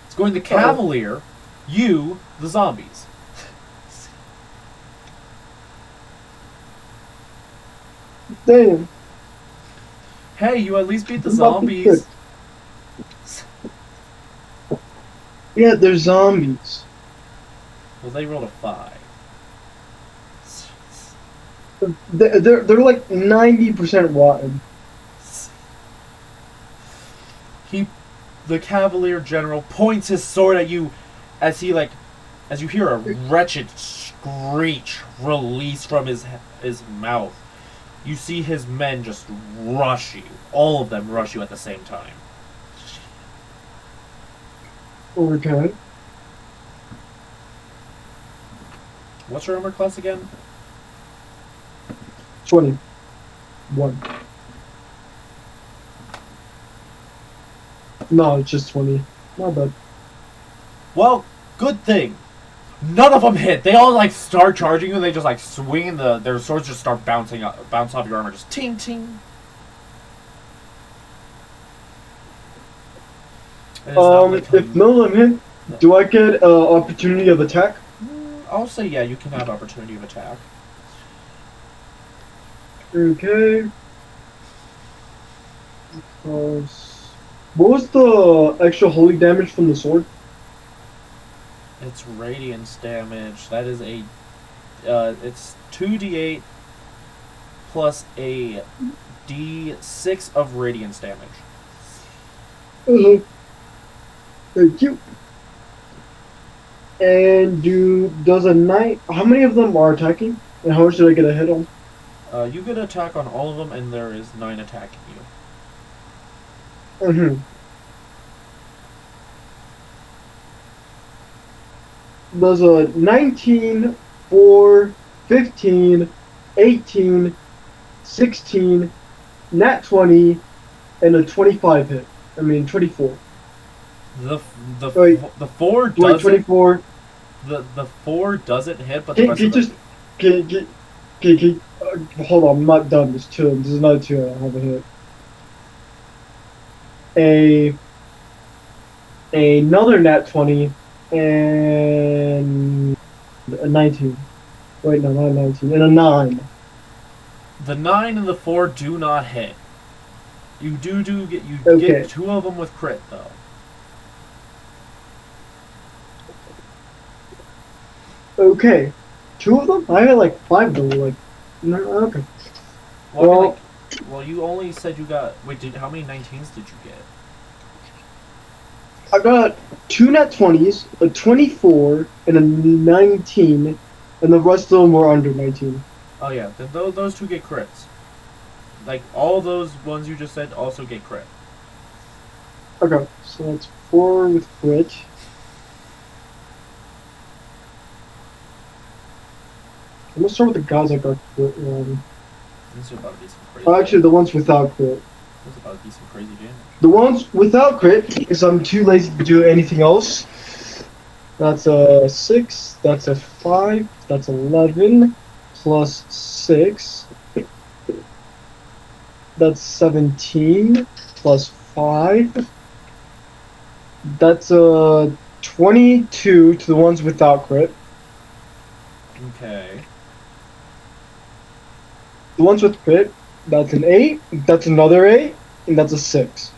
It's going the Cavalier, you, the zombies. Damn. Hey, you at least beat the This is about to be zombies. Yeah, they're zombies. Well, they rolled a 5. They're like 90% rotten. The Cavalier General points his sword at you as you hear a wretched screech release from his mouth. You see his men just rush you. All of them rush you at the same time. Okay. What's your armor class again? 21. No, it's just 20. Not bad. Well, good thing. None of them hit. They all like start charging you, and they just like swing, and their swords just start bounce off your armor, just ting ting. And it's not like If none of them hit, do I get opportunity of attack? I'll say yeah, you can have opportunity of attack. Okay. What was the extra holy damage from the sword? It's radiance damage. That is a it's 2d8 plus a d6 of radiance damage. Thank you. And does a knight? How many of them are attacking? And how much did I get a hit on? You get attack on all of them, and there is 9 attacking you. Does a 19, 4, 15, 18, 16, nat 20, and a 25 hit? I mean 24. The Wait. 4 Wait, doesn't 24. the 4 doesn't hit, but the rest of them. Hold on, I'm not done. There's 2. There's another 2 I haven't hit. Another nat 20 and a 19. Wait, no, not a 19. And a 9. The 9 and the 4 do not hit. You get Okay. get 2 of them with crit though. Okay. 2 of them? I had like 5 though. Like, no, okay. Well, you only said you got. Wait, how many 19s did you get? I got 2 nat 20s, a 24, and a 19, and the rest of them were under 19. Oh yeah, then those 2 get crits. Like all those ones you just said also get crit. Okay, so that's 4 with crit. I'm gonna start with the guys I got crit on. This is about to be some crazy. Oh, actually, the ones without crit. This is about to be some crazy damage. The ones without crit, because I'm too lazy to do anything else. That's a 6, that's a 5, that's 11, plus 6. That's 17, plus 5. That's a 22 to the ones without crit. Okay. The ones with crit, that's an 8, that's another 8, and that's a 6.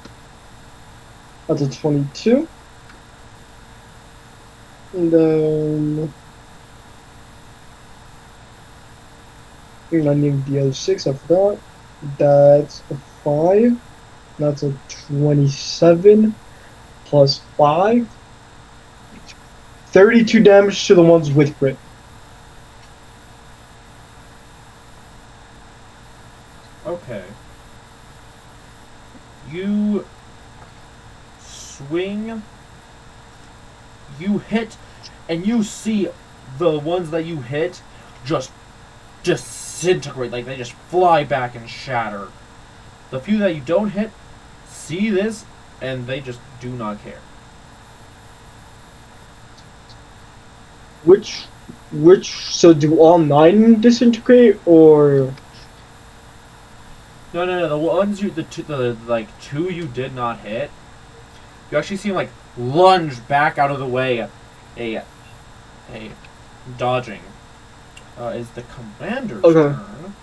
That's a 22. And then I named the other 6, I forgot. That's a 5. That's a 27 plus 5. 32 damage to the ones with crit. Okay. You swing, you hit, and you see the ones that you hit just disintegrate, like they just fly back and shatter. The few that you don't hit see this, and they just do not care. So do all 9 disintegrate, or? No. The ones the 2 you did not hit, you actually see him like lunge back out of the way, a dodging. Is the commander's Okay. turn.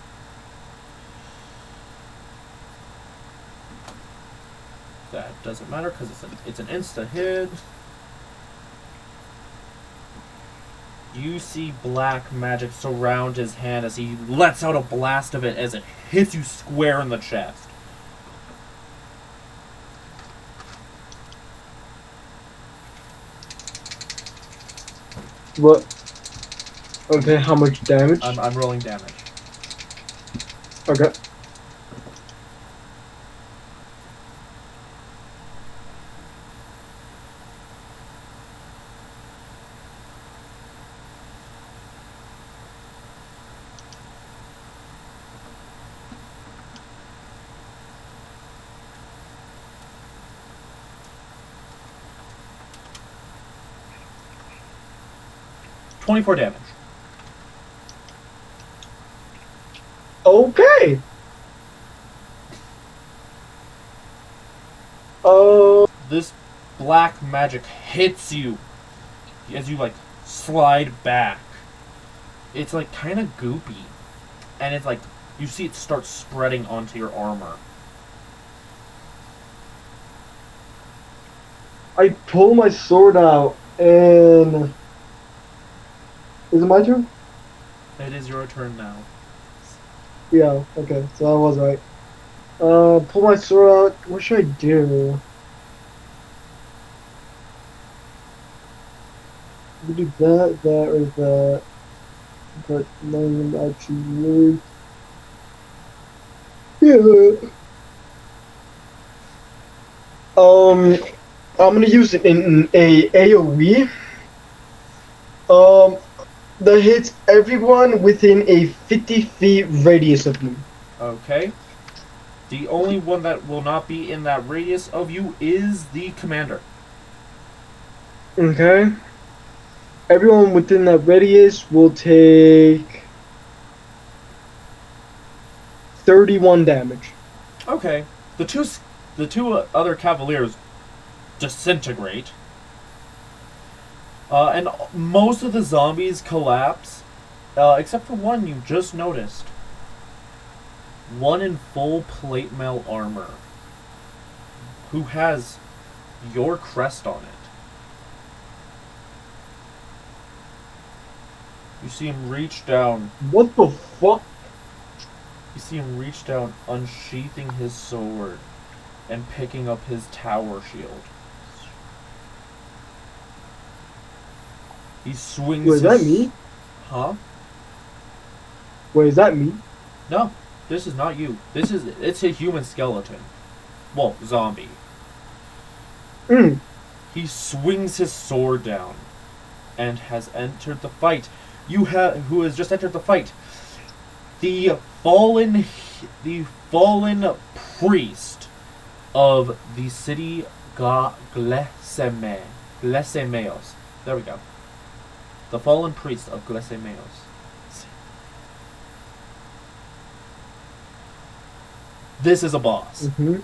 That doesn't matter because it's an insta hit. You see black magic surround his hand as he lets out a blast of it as it hits you square in the chest. What? Okay, how much damage? I'm rolling damage. Okay. $24 damage. Okay. This black magic hits you as you like slide back. It's like kind of goopy, and it's like you see it start spreading onto your armor. I pull my sword out and is it my turn? It is your turn now. Yeah. Okay. So I was right. Pull my sword out. What should I do? We do that, or that. But none of them actually work. Yeah. I'm gonna use it in a AoE. That hits everyone within a 50 feet radius of me. Okay. The only one that will not be in that radius of you is the commander. Okay. Everyone within that radius will take 31 damage. Okay. The two other cavaliers disintegrate. And most of the zombies collapse, except for one you just noticed. One in full plate mail armor, who has your crest on it. You see him reach down. What the fuck? You see him reach down, unsheathing his sword, and picking up his tower shield. He swings. Wait, is that me? Huh? Wait, is that me? No, this is not you. It's a human skeleton. Well, zombie. He swings his sword down, and has entered the fight. Who has just entered the fight? The fallen priest of the city Glesemeos. There we go. The fallen priest of Glesemeos. This is a boss. Mm-hmm.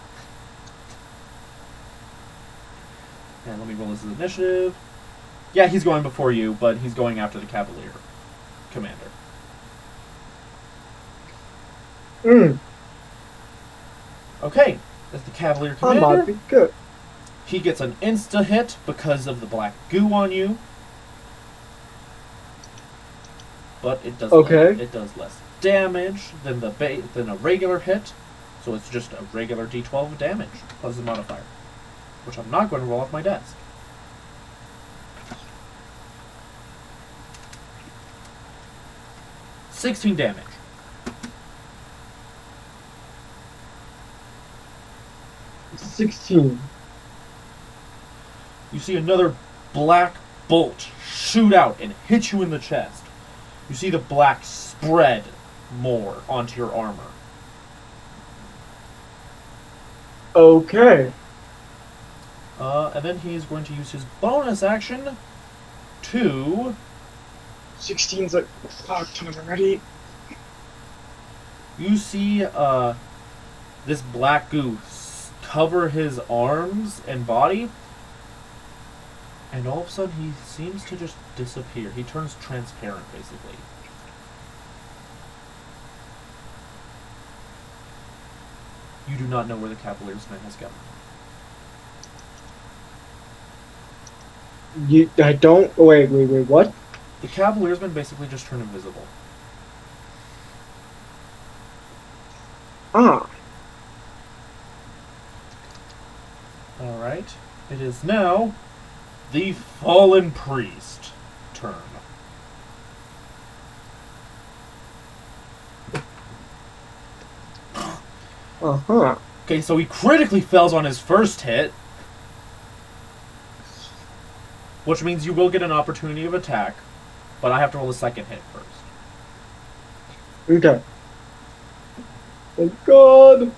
And let me roll his initiative. Yeah, he's going before you, but he's going after the Cavalier commander. Okay, as the Cavalier I might commander, be good. he gets an insta hit because of the black goo on you. But it does it does less damage than than a regular hit, so it's just a regular D12 of damage plus the modifier, which I'm not going to roll off my desk. $16 damage. $16. You see another black bolt shoot out and hit you in the chest. You see the black spread more onto your armor. Okay. And then he is going to use his bonus action to... 16's like, fuck, time already. You see this black goo cover his arms and body, and all of a sudden he seems to just disappear. He turns transparent, basically. You do not know where the Cavalier's man has gone. I don't. Wait, what? The Cavaliersman basically just turned invisible. Ah. Alright. It is now the Fallen Priest turn. Uh-huh. Okay, so he critically fails on his first hit, which means you will get an opportunity of attack, but I have to roll the second hit first. Okay. Thank God.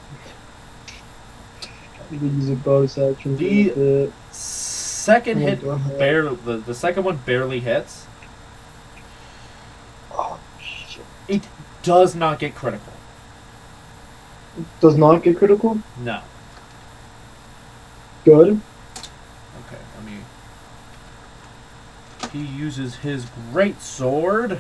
You can use a bonus action. The second hit, Oh, God. the second one barely hits. Oh, shit. It does not get critical. Does not get critical? No. Good. Okay, let me... He uses his great sword,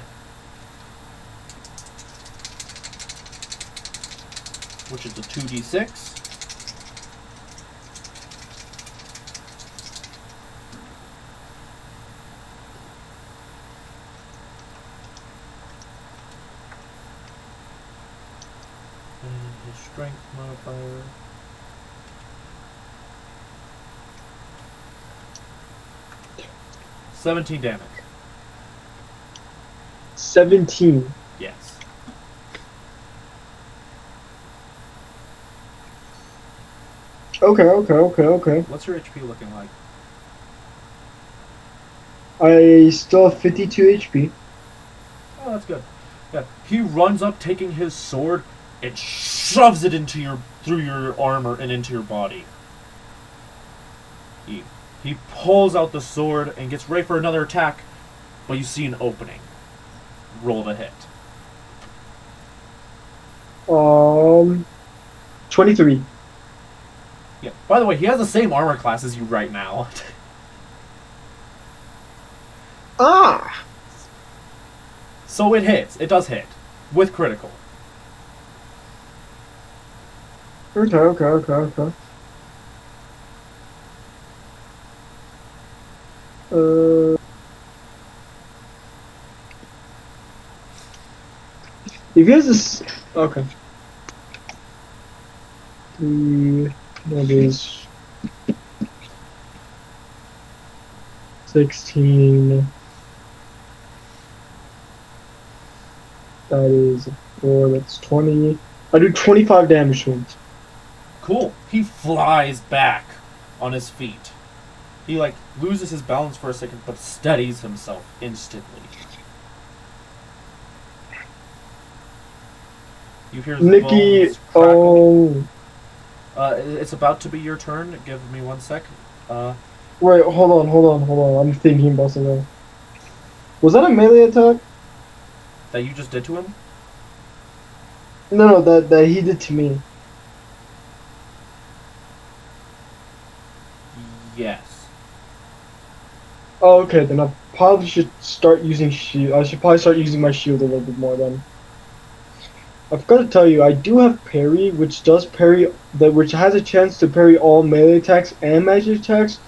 which is a 2d6. And his strength modifier. $17 damage. 17. Yes. Okay. What's your HP looking like? I still have 52 HP. Oh, that's good. Yeah. He runs up, taking his sword, and shoves it through your armor and into your body. He pulls out the sword and gets ready for another attack, but you see an opening. Roll the hit. 23. Yeah. By the way, he has the same armor class as you right now. Ah! So it hits. It does hit. With critical. Okay. If he has this, okay. That is 16. That is 4. That's 20. I do 25 damage to him. Cool. He flies back on his feet. He loses his balance for a second, but steadies himself instantly. You hear Nikki, bones crackle. oh. It's about to be your turn. Give me 1 sec. Wait, hold on. I'm thinking about something. Was that a melee attack? That you just did to him? No, that he did to me. Yes. Oh, okay, then I probably should start using shield. I should probably start using my shield a little bit more then. I forgot to tell you, I do have parry, which does parry, which has a chance to parry all melee attacks and magic attacks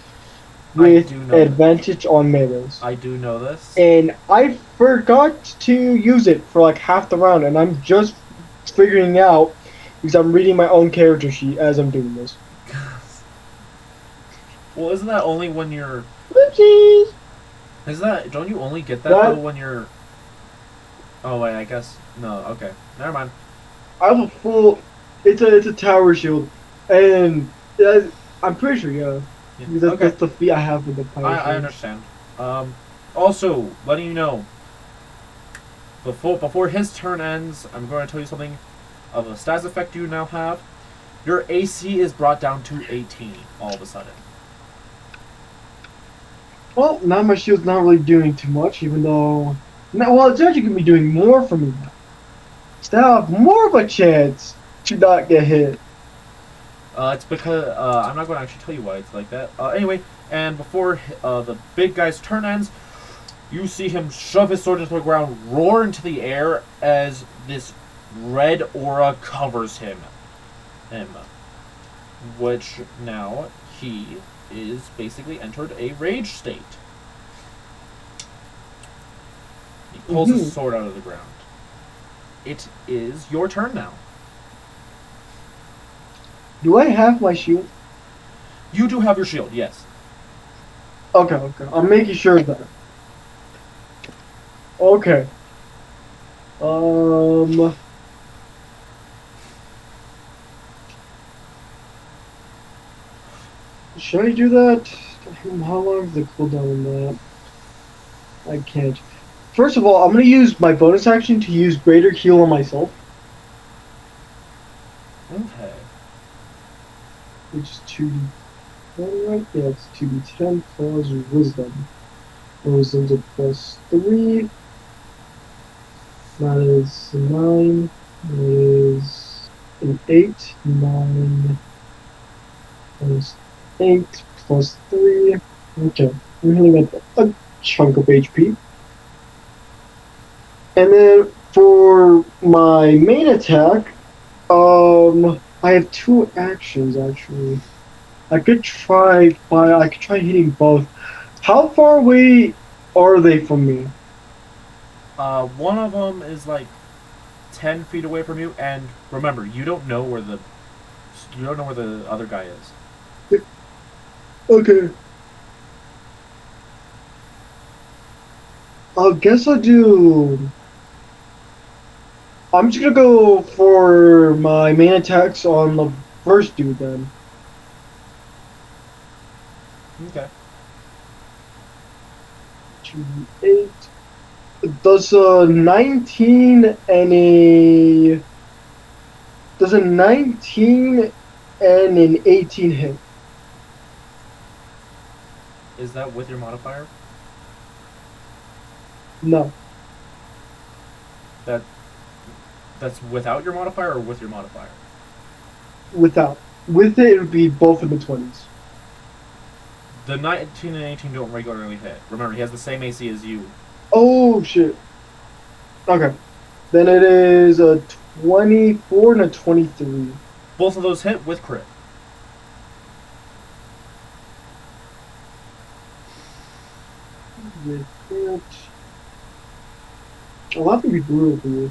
with advantage on melees. I do know this. And I forgot to use it for like half the round, and I'm just figuring out because I'm reading my own character sheet as I'm doing this. Well, isn't that only when you're... Whoopsies! Don't you only get that though when you're... Oh wait, I guess... No, okay. Never mind. I have a full... It's a tower shield, and I'm pretty sure, yeah. That's the feat I have with the power shield. I understand. Also, letting you know, before his turn ends, I'm going to tell you something of a stats effect you now have. Your AC is brought down to 18 all of a sudden. Well, now my shield's not really doing too much, even though... Well, it's actually going to be doing more for me now. Still have more of a chance to not get hit. It's because... I'm not going to actually tell you why it's like that. Anyway, and before the big guy's turn ends, you see him shove his sword into the ground, roar into the air as this red aura covers him. Which now he is basically entered a rage state. He pulls his sword out of the ground. It is your turn now. Do I have my shield? You do have your shield, yes. Okay. I'm making sure of that. Okay. Should I do that? How long is the cooldown on that? I can't. First of all, I'm gonna use my bonus action to use greater heal on myself, Okay. which is 2d10, right? Yeah, it's 2d10 plus wisdom. Wisdom's a +3. That is 9. That is an 8. 9 plus 8 plus 3. Okay, I'm healing up a chunk of HP. And then for my main attack, I have 2 actions actually. I could try hitting both. How far away are they from me? One of them is like 10 feet away from you, and remember, you don't know where the other guy is. Okay. I guess I'll do. I'm just gonna go for my main attacks on the first dude then. Okay. 2d8. Does a 19 and a. Does a 19 and an 18 hit? Is that with your modifier? No. That's without your modifier or with your modifier? Without. With it, it would be both in the 20s. The 19 and 18 don't regularly hit. Remember, he has the same AC as you. Oh, shit. Okay. Then it is a 24 and a 23. Both of those hit with crit. With it. I'll have to be brutal for you.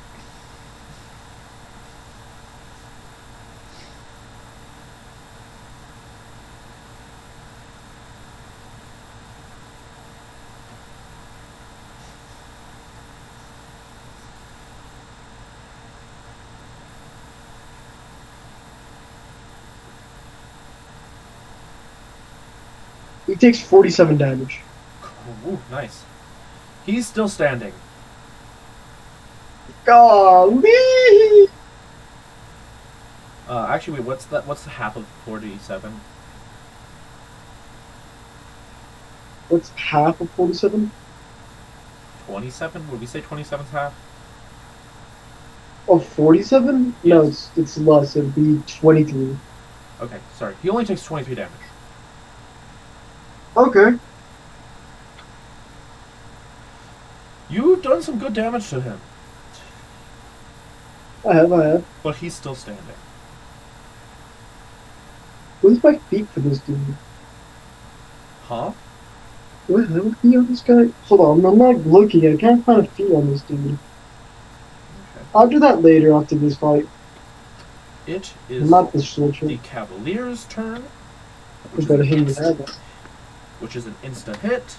He takes 47 damage. Ooh, nice. He's still standing. Golly! Actually, wait, what's that? What's the half of 47? What's half of 47? 27? Would we say 27's half? Of 47? No, Yes. it's less. It'd be 23. Okay, sorry. He only takes 23 damage. Okay. You've done some good damage to him, I have. but he's still standing. What's my feet for this dude? Huh? What the feet on this guy? Hold on, I'm not looking. I can't find a feet on this dude. Okay. I'll do that later after this fight. It is Not this soldier. the Cavalier's turn, I which is, better an hit me insta, that. which is an insta hit.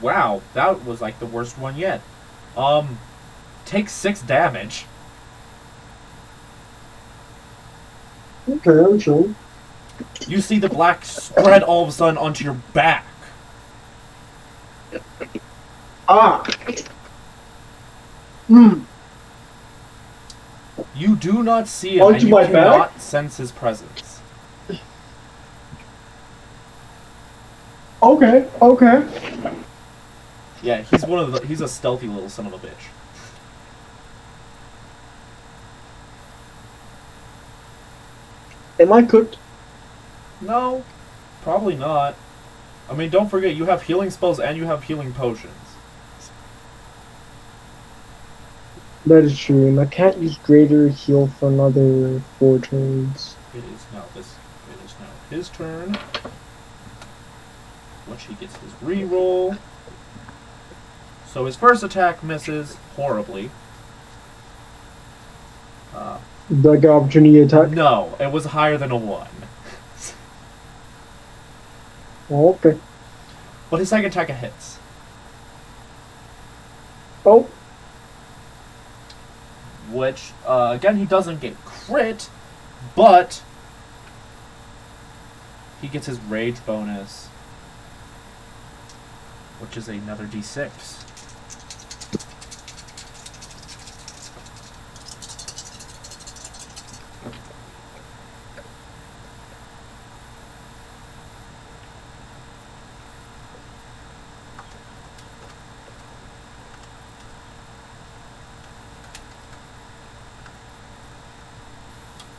Wow, that was like the worst one yet. Takes 6 damage. Okay, I'm sure. You see the black spread all of a sudden onto your back. Ah! Hmm. You do not see him, and Onto you my cannot back? sense his presence. Okay. Yeah, he's a stealthy little son of a bitch. Am I cooked? No, probably not. I mean, don't forget, you have healing spells and you have healing potions. That is true, and I can't use greater heal for another 4 turns. It is now his turn. Which he gets his reroll. So his first attack misses horribly. Do I get opportunity attack? No, it was higher than a 1. Oh, okay. But his second attack hits. Oh, Which, again, he doesn't get crit, but he gets his rage bonus, which is another d6.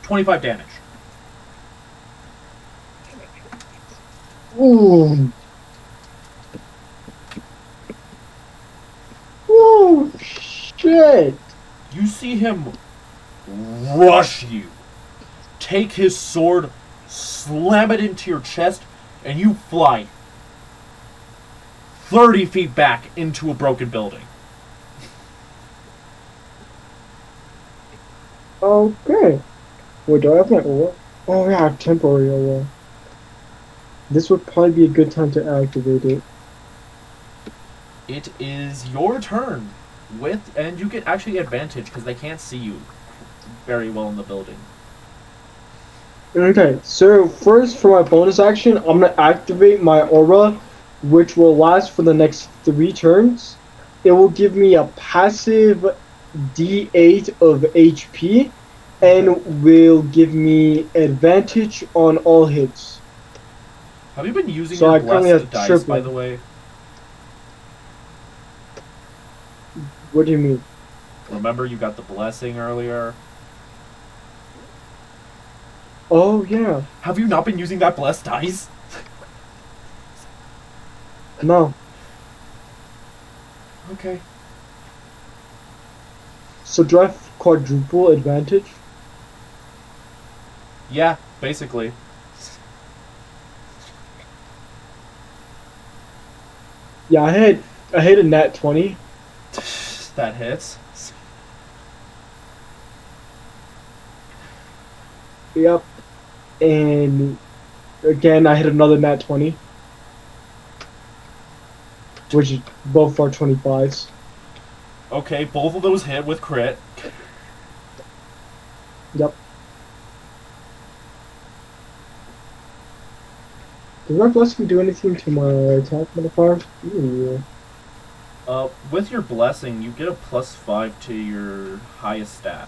.25 damage. Ooh. Whoa, shit. You see him rush you, take his sword, slam it into your chest, and you fly 30 feet back into a broken building. Okay. Wait, do I have my aura? Oh yeah, I have temporary aura. This would probably be a good time to activate it. It is your turn. And you get actually advantage because they can't see you very well in the building. Okay, so first for my bonus action, I'm gonna activate my aura, which will last for the next 3 turns. It will give me a passive D8 of HP, and will give me advantage on all hits. Have you been using So your I currently blessed have dice, triple. by the way? What do you mean? Remember you got the blessing earlier? Oh yeah. Have you not been using that blessed dice? No. Okay. So do I have quadruple advantage? Yeah, basically. Yeah, I hit a nat 20. That hits. Yep. And again, I hit another nat 20. Which is both are 25s. Okay, both of those hit with crit. Yep. Does my blessing do anything to my attack modifier? Ooh. With your blessing, you get a +5 to your highest stat.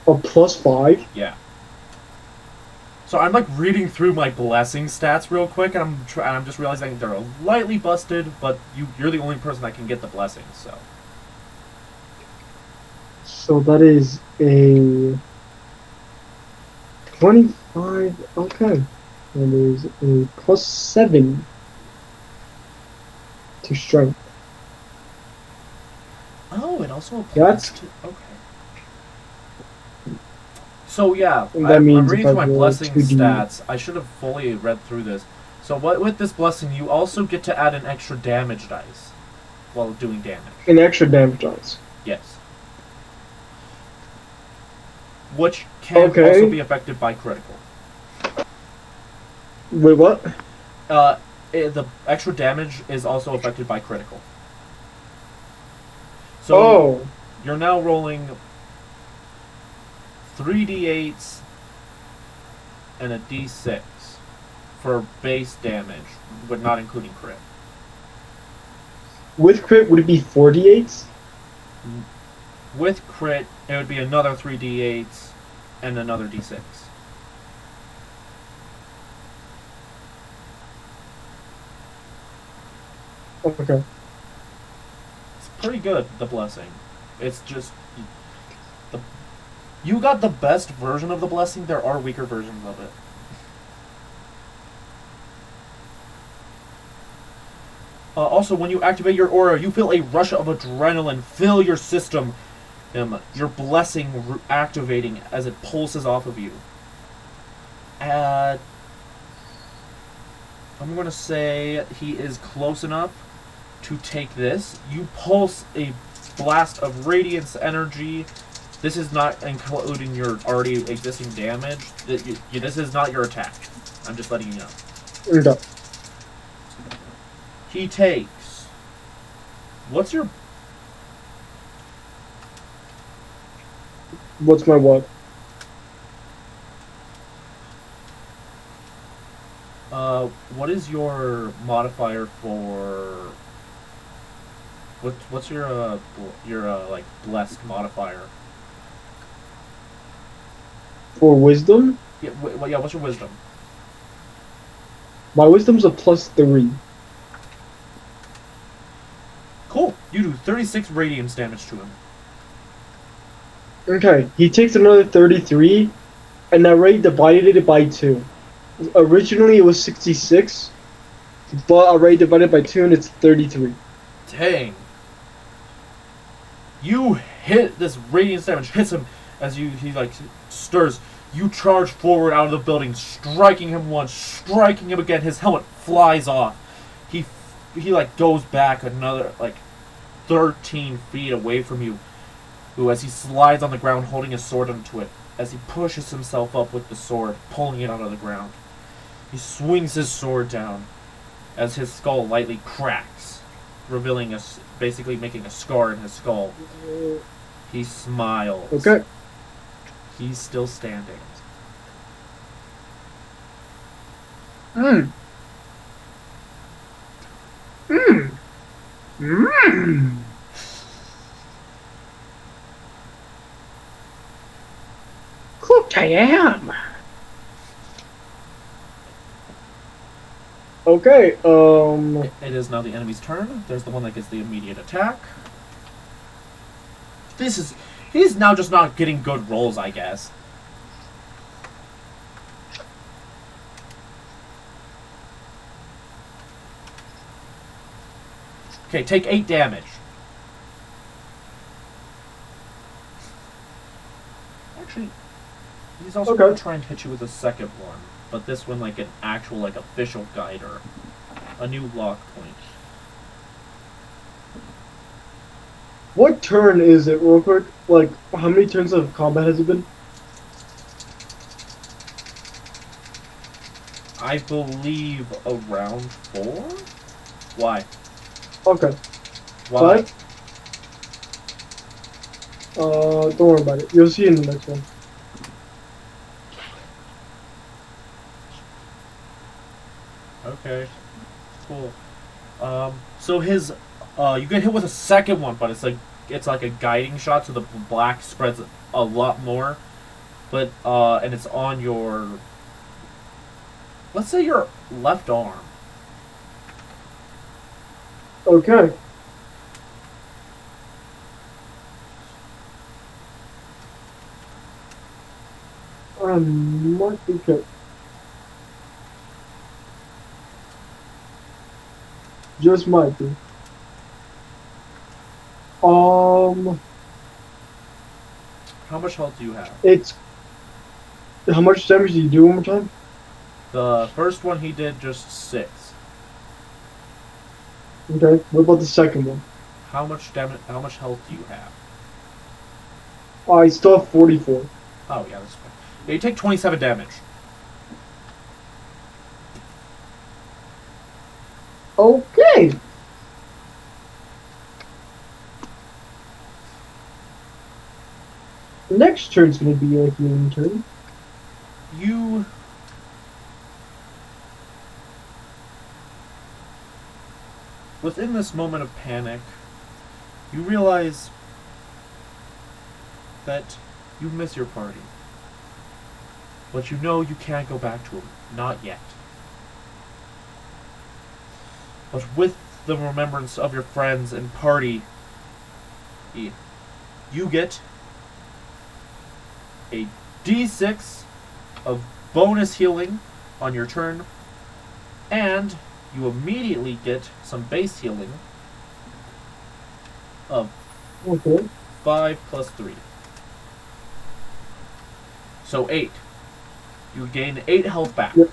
A +5? Yeah. So I'm like reading through my blessing stats real quick, and I'm just realizing they're lightly busted, but you're the only person that can get the blessing, so. So that is a 25. Okay. And there's a +7 to strength. Oh, it also applies That's- to. Okay. So yeah, And that I'm means reading if through I my roll blessing 2D. stats. I should have fully read through this. So with this blessing, you also get to add an extra damage dice while doing damage. An extra damage dice. Yes. Which can Okay. also be affected by critical. Wait, what? The extra damage is also affected by critical. So Oh. you're now rolling 3d8s and a d6 for base damage, but not including crit. With crit, would it be 48s? With crit, it would be another 3d8s and another d6. Okay. It's pretty good, the blessing. It's just you got the best version of the blessing. There are weaker versions of it. Also, when you activate your aura, you feel a rush of adrenaline fill your system. Your blessing activating as it pulses off of you. I'm going to say he is close enough to take this. You pulse a blast of radiance energy. This is not including your already existing damage. This is not your attack. I'm just letting you know. Okay. He takes... What's your... What's my what? what is your modifier for? What's your like blessed modifier? For wisdom, Yeah, yeah. What's your wisdom? my wisdom's a +3. Cool. You do 36 radiance damage to him. Okay, he takes another 33, and I already divided it by 2. Originally it was 66, but I already divided by 2 and it's 33. Dang. You hit this radiance damage hits him as he like stirs. You charge forward out of the building, striking him once, striking him again. His helmet flies off. He like goes back another like 13 feet away from you. Who, as he slides on the ground, holding his sword onto it, as he pushes himself up with the sword, pulling it out of the ground. He swings his sword down, as his skull lightly cracks, revealing basically making a scar in his skull. He smiles. Okay. He's still standing. Mmm. Mmm. Mmm. Cooked I am. Okay, It is now the enemy's turn. There's the one that gets the immediate attack. He's now just not getting good rolls, I guess. Okay, take 8 damage. Actually, he's also going to try and hit you with a second one. But this one like an actual like official guider. A new lock point. what turn is it, real quick? Like, how many turns of combat has it been? I believe around 4? Why? Okay. Why? 5? Don't worry about it. You'll see in the next one. Okay. Cool. So his you get hit with a second one, but it's like a guiding shot, so the black spreads a lot more. But and it's on your, let's say, your left arm. Okay. Might be good. Just might be. How much health do you have? It's... How much damage did you do one more time? The first one he did just 6. Okay, what about the second one? How much damage? How much health do you have? I still have 44. Oh yeah, that's fine. Yeah, you take 27 damage. Okay. Next turn's gonna be your healing turn. You within this moment of panic, you realize that you miss your party. But you know you can't go back to them. Not yet. But with the remembrance of your friends and party, you get a D6 of bonus healing on your turn, and you immediately get some base healing of 5 plus 3. So 8. You gain 8 health back. Yep.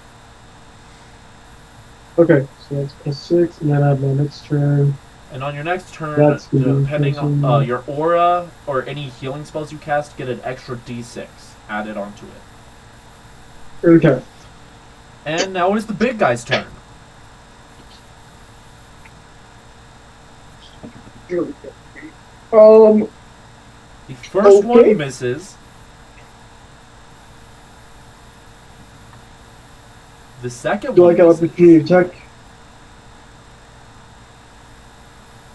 Okay, so that's +6, and then I have my next turn. And on your next turn, That's depending on good. your aura or any healing spells you cast, get an extra D6 added onto it. Okay. And now it is the big guy's turn. The first one misses. The second Do I one get misses. opportunity attack?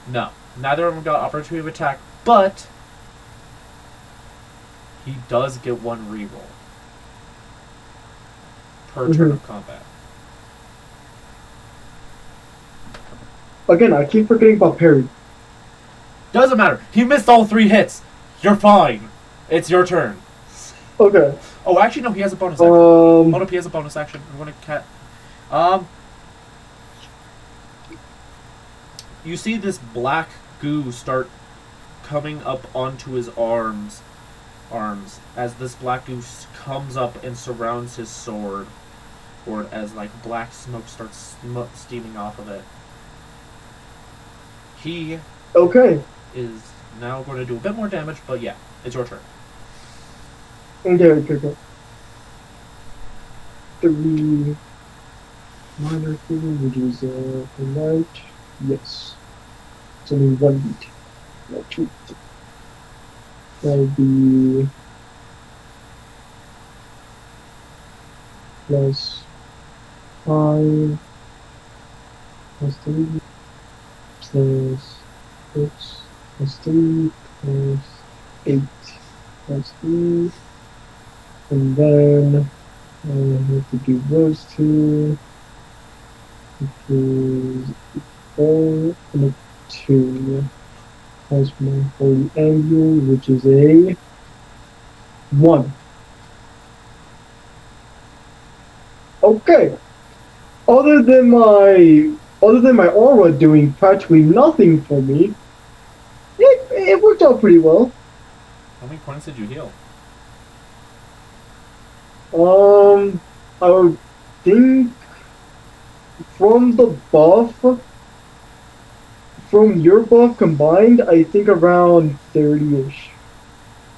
No, neither of them got opportunity of attack, but he does get one reroll per turn of combat. Again, I keep forgetting about parry. Doesn't matter. He missed all 3 hits. You're fine. It's your turn. Okay. Oh, actually, no. He has a bonus action. Hold Um. up. He has a bonus action. I'm gonna cat. You see this black goo start coming up onto his arms as this black goo comes up and surrounds his sword, or as like black smoke starts steaming off of it. He Okay. is now going to do a bit more damage, but yeah, it's your turn. Okay. 3 minor thing, which is light. Yes. It's only 1 beat. No, 2. That'll be plus 5 plus 3 plus 6 plus 3 plus 8 plus 3, and then I have to do those 2, which is 4 and a 2 plus my holy angle, which is a 1. Okay. Other than my aura doing practically nothing for me, it worked out pretty well. How many points did you heal? I would think from the buff, from your buff combined, I think around 30-ish.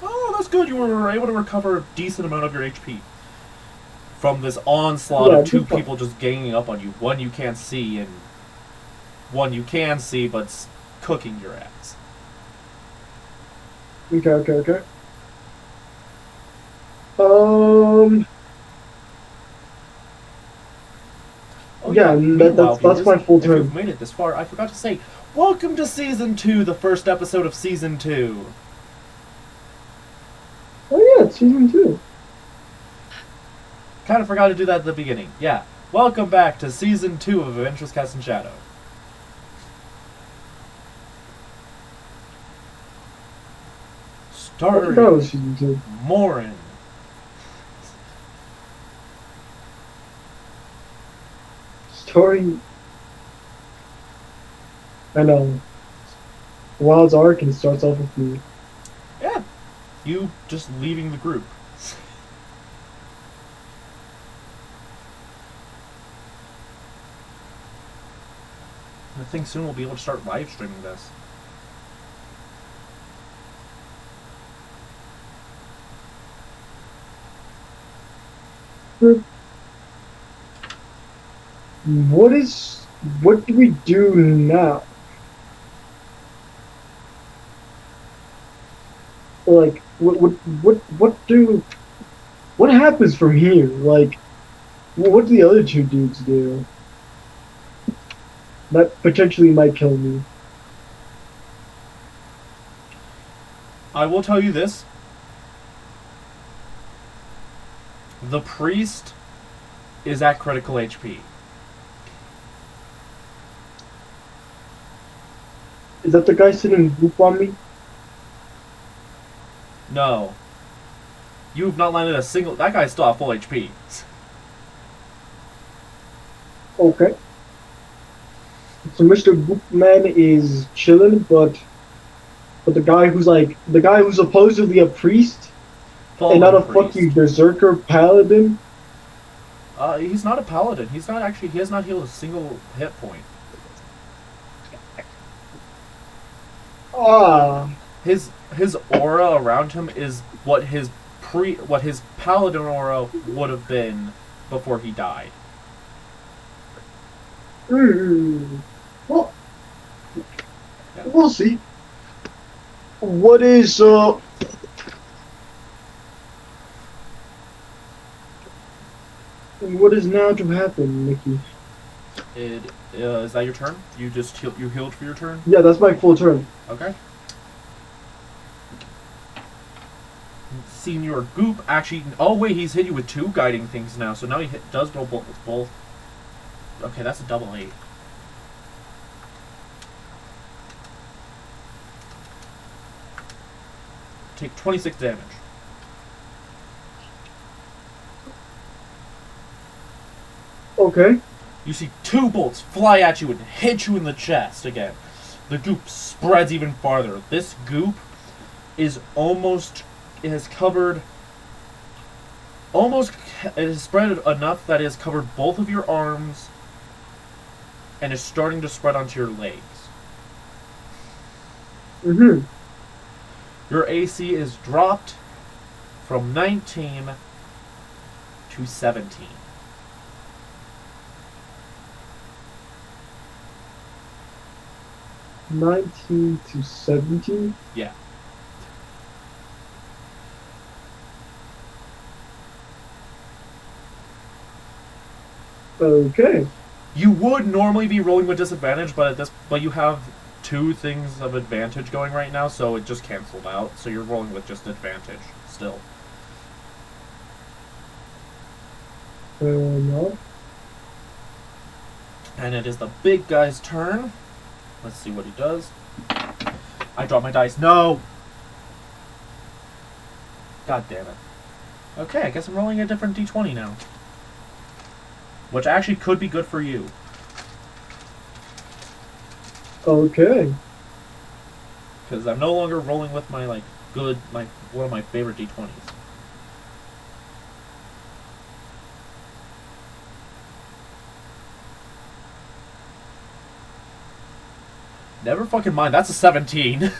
Oh, that's good. You were able to recover a decent amount of your HP from this onslaught Yeah, of 2 good point. people just ganging up on you. One you can't see, and one you can see but's cooking your ass. Okay. Oh Yeah, meanwhile, that's my full if you've turn. made it this far, I forgot to say, welcome to Season 2, the first episode of Season 2. Oh yeah, it's season 2. Kind of forgot to do that at the beginning. Yeah, welcome back to Season 2 of Adventures Cast in Shadow. I forgot it Starring was season 2. Morin. Story. I know. Wild's arc and starts off with me. Yeah, you just leaving the group. I think soon we'll be able to start live streaming this. What do we do now? Like, what happens from here? Like, what do the other 2 dudes do? That potentially might kill me. I will tell you this. The priest is at critical HP. Is that the guy sitting group on me? No. You've not landed a single... That guy's still at full HP. Okay. So Mr. Boopman is chilling, but the guy who's supposedly a priest and not a fucking berserker paladin. He's not a paladin. He has not healed a single hit point. His aura around him is what his paladin aura would have been before he died. Well, Yeah. we'll see. What is is now to happen, Nikki? Is that your turn? You just you healed for your turn? Yeah, that's my full turn. Okay. Senior Goop actually... Oh, wait, he's hit you with 2 guiding things now, so now he does roll both. Okay, that's a double 8. Take 26 damage. Okay. You see 2 bolts fly at you and hit you in the chest again. The goop spreads even farther. This goop is almost... It has covered... Almost... It has spread enough that it has covered both of your arms and is starting to spread onto your legs. Mm-hmm. Your AC is dropped from 19 to 17. $19 to $17. Yeah. Okay. You would normally be rolling with disadvantage, but you have 2 things of advantage going right now, so it just canceled out. So you're rolling with just advantage still. No. And it is the big guy's turn. Let's see what he does. I dropped my dice. No! God damn it. Okay, I guess I'm rolling a different d20 now. Which actually could be good for you. Okay. Because I'm no longer rolling with my, one of my favorite d20s. Never fucking mind, that's a 17.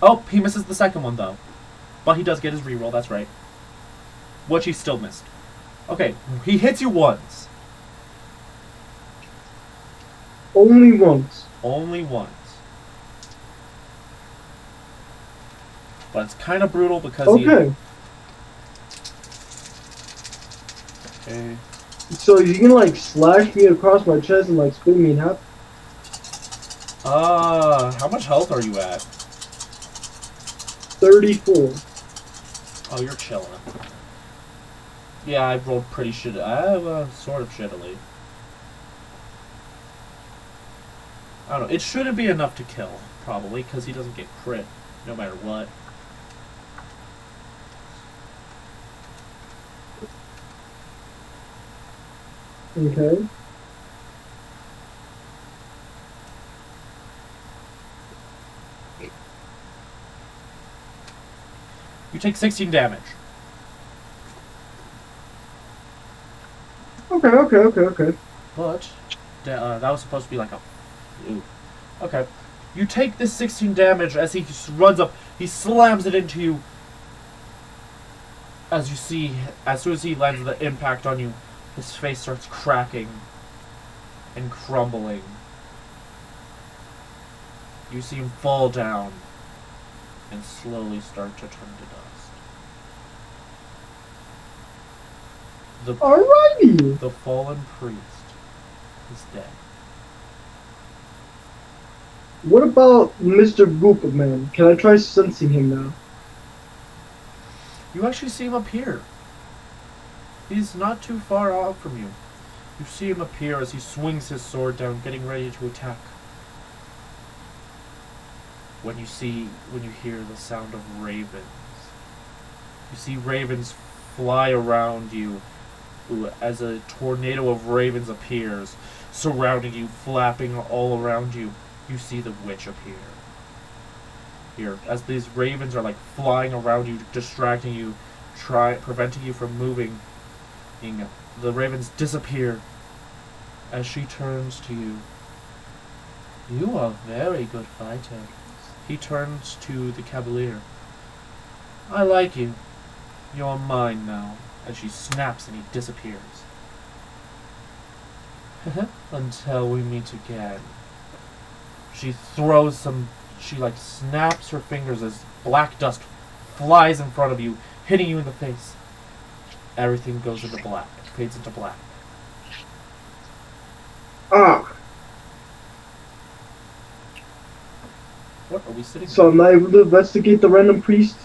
Oh, he misses the second one, though. But he does get his reroll, that's right. Which he still missed. Okay, he hits you once. Only once. Only once. But it's kind of brutal because Okay. Okay. So you can like slash me across my chest and like split me in half? How much health are you at? 34. Oh, you're chilling. Yeah, I rolled pretty shit. Sort of shittily. I don't know. It shouldn't be enough to kill, probably, because he doesn't get crit, no matter what. Okay. You take 16 damage. Okay. But that was supposed to be like a... Ooh. Okay. You take this 16 damage as he just runs up. He slams it into you. As you see, as soon as he lands the impact on you, his face starts cracking and crumbling. You see him fall down and slowly start to turn to dust. Alrighty. The fallen priest is dead. What about Mr. Goopman? Can I try sensing him now? You actually see him appear. He's not too far out from you. You see him appear as he swings his sword down, getting ready to attack. When you hear the sound of ravens. You see ravens fly around you as a tornado of ravens appears, surrounding you, flapping all around you. You see the witch appear. Here, as these ravens are like flying around you, distracting you, preventing you from moving. The ravens disappear as she turns to you. You are a very good fighter. He turns to the Cavalier. I like you. You're mine now. As she snaps and he disappears. Until we meet again. She throws some... She like snaps her fingers as black dust flies in front of you. hitting you in the face. Everything goes into black. Fades into black. Ah! What are we sitting? So I'm not able to investigate the random priest?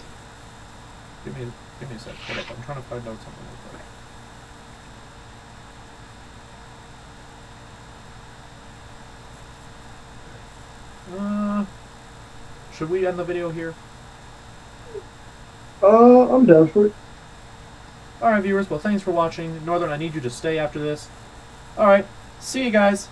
Give me a sec. Hold up. I'm trying to find out something real quick. Should we end the video here? I'm down for it. Alright, viewers. Well, thanks for watching. Northern, I need you to stay after this. Alright. See you guys.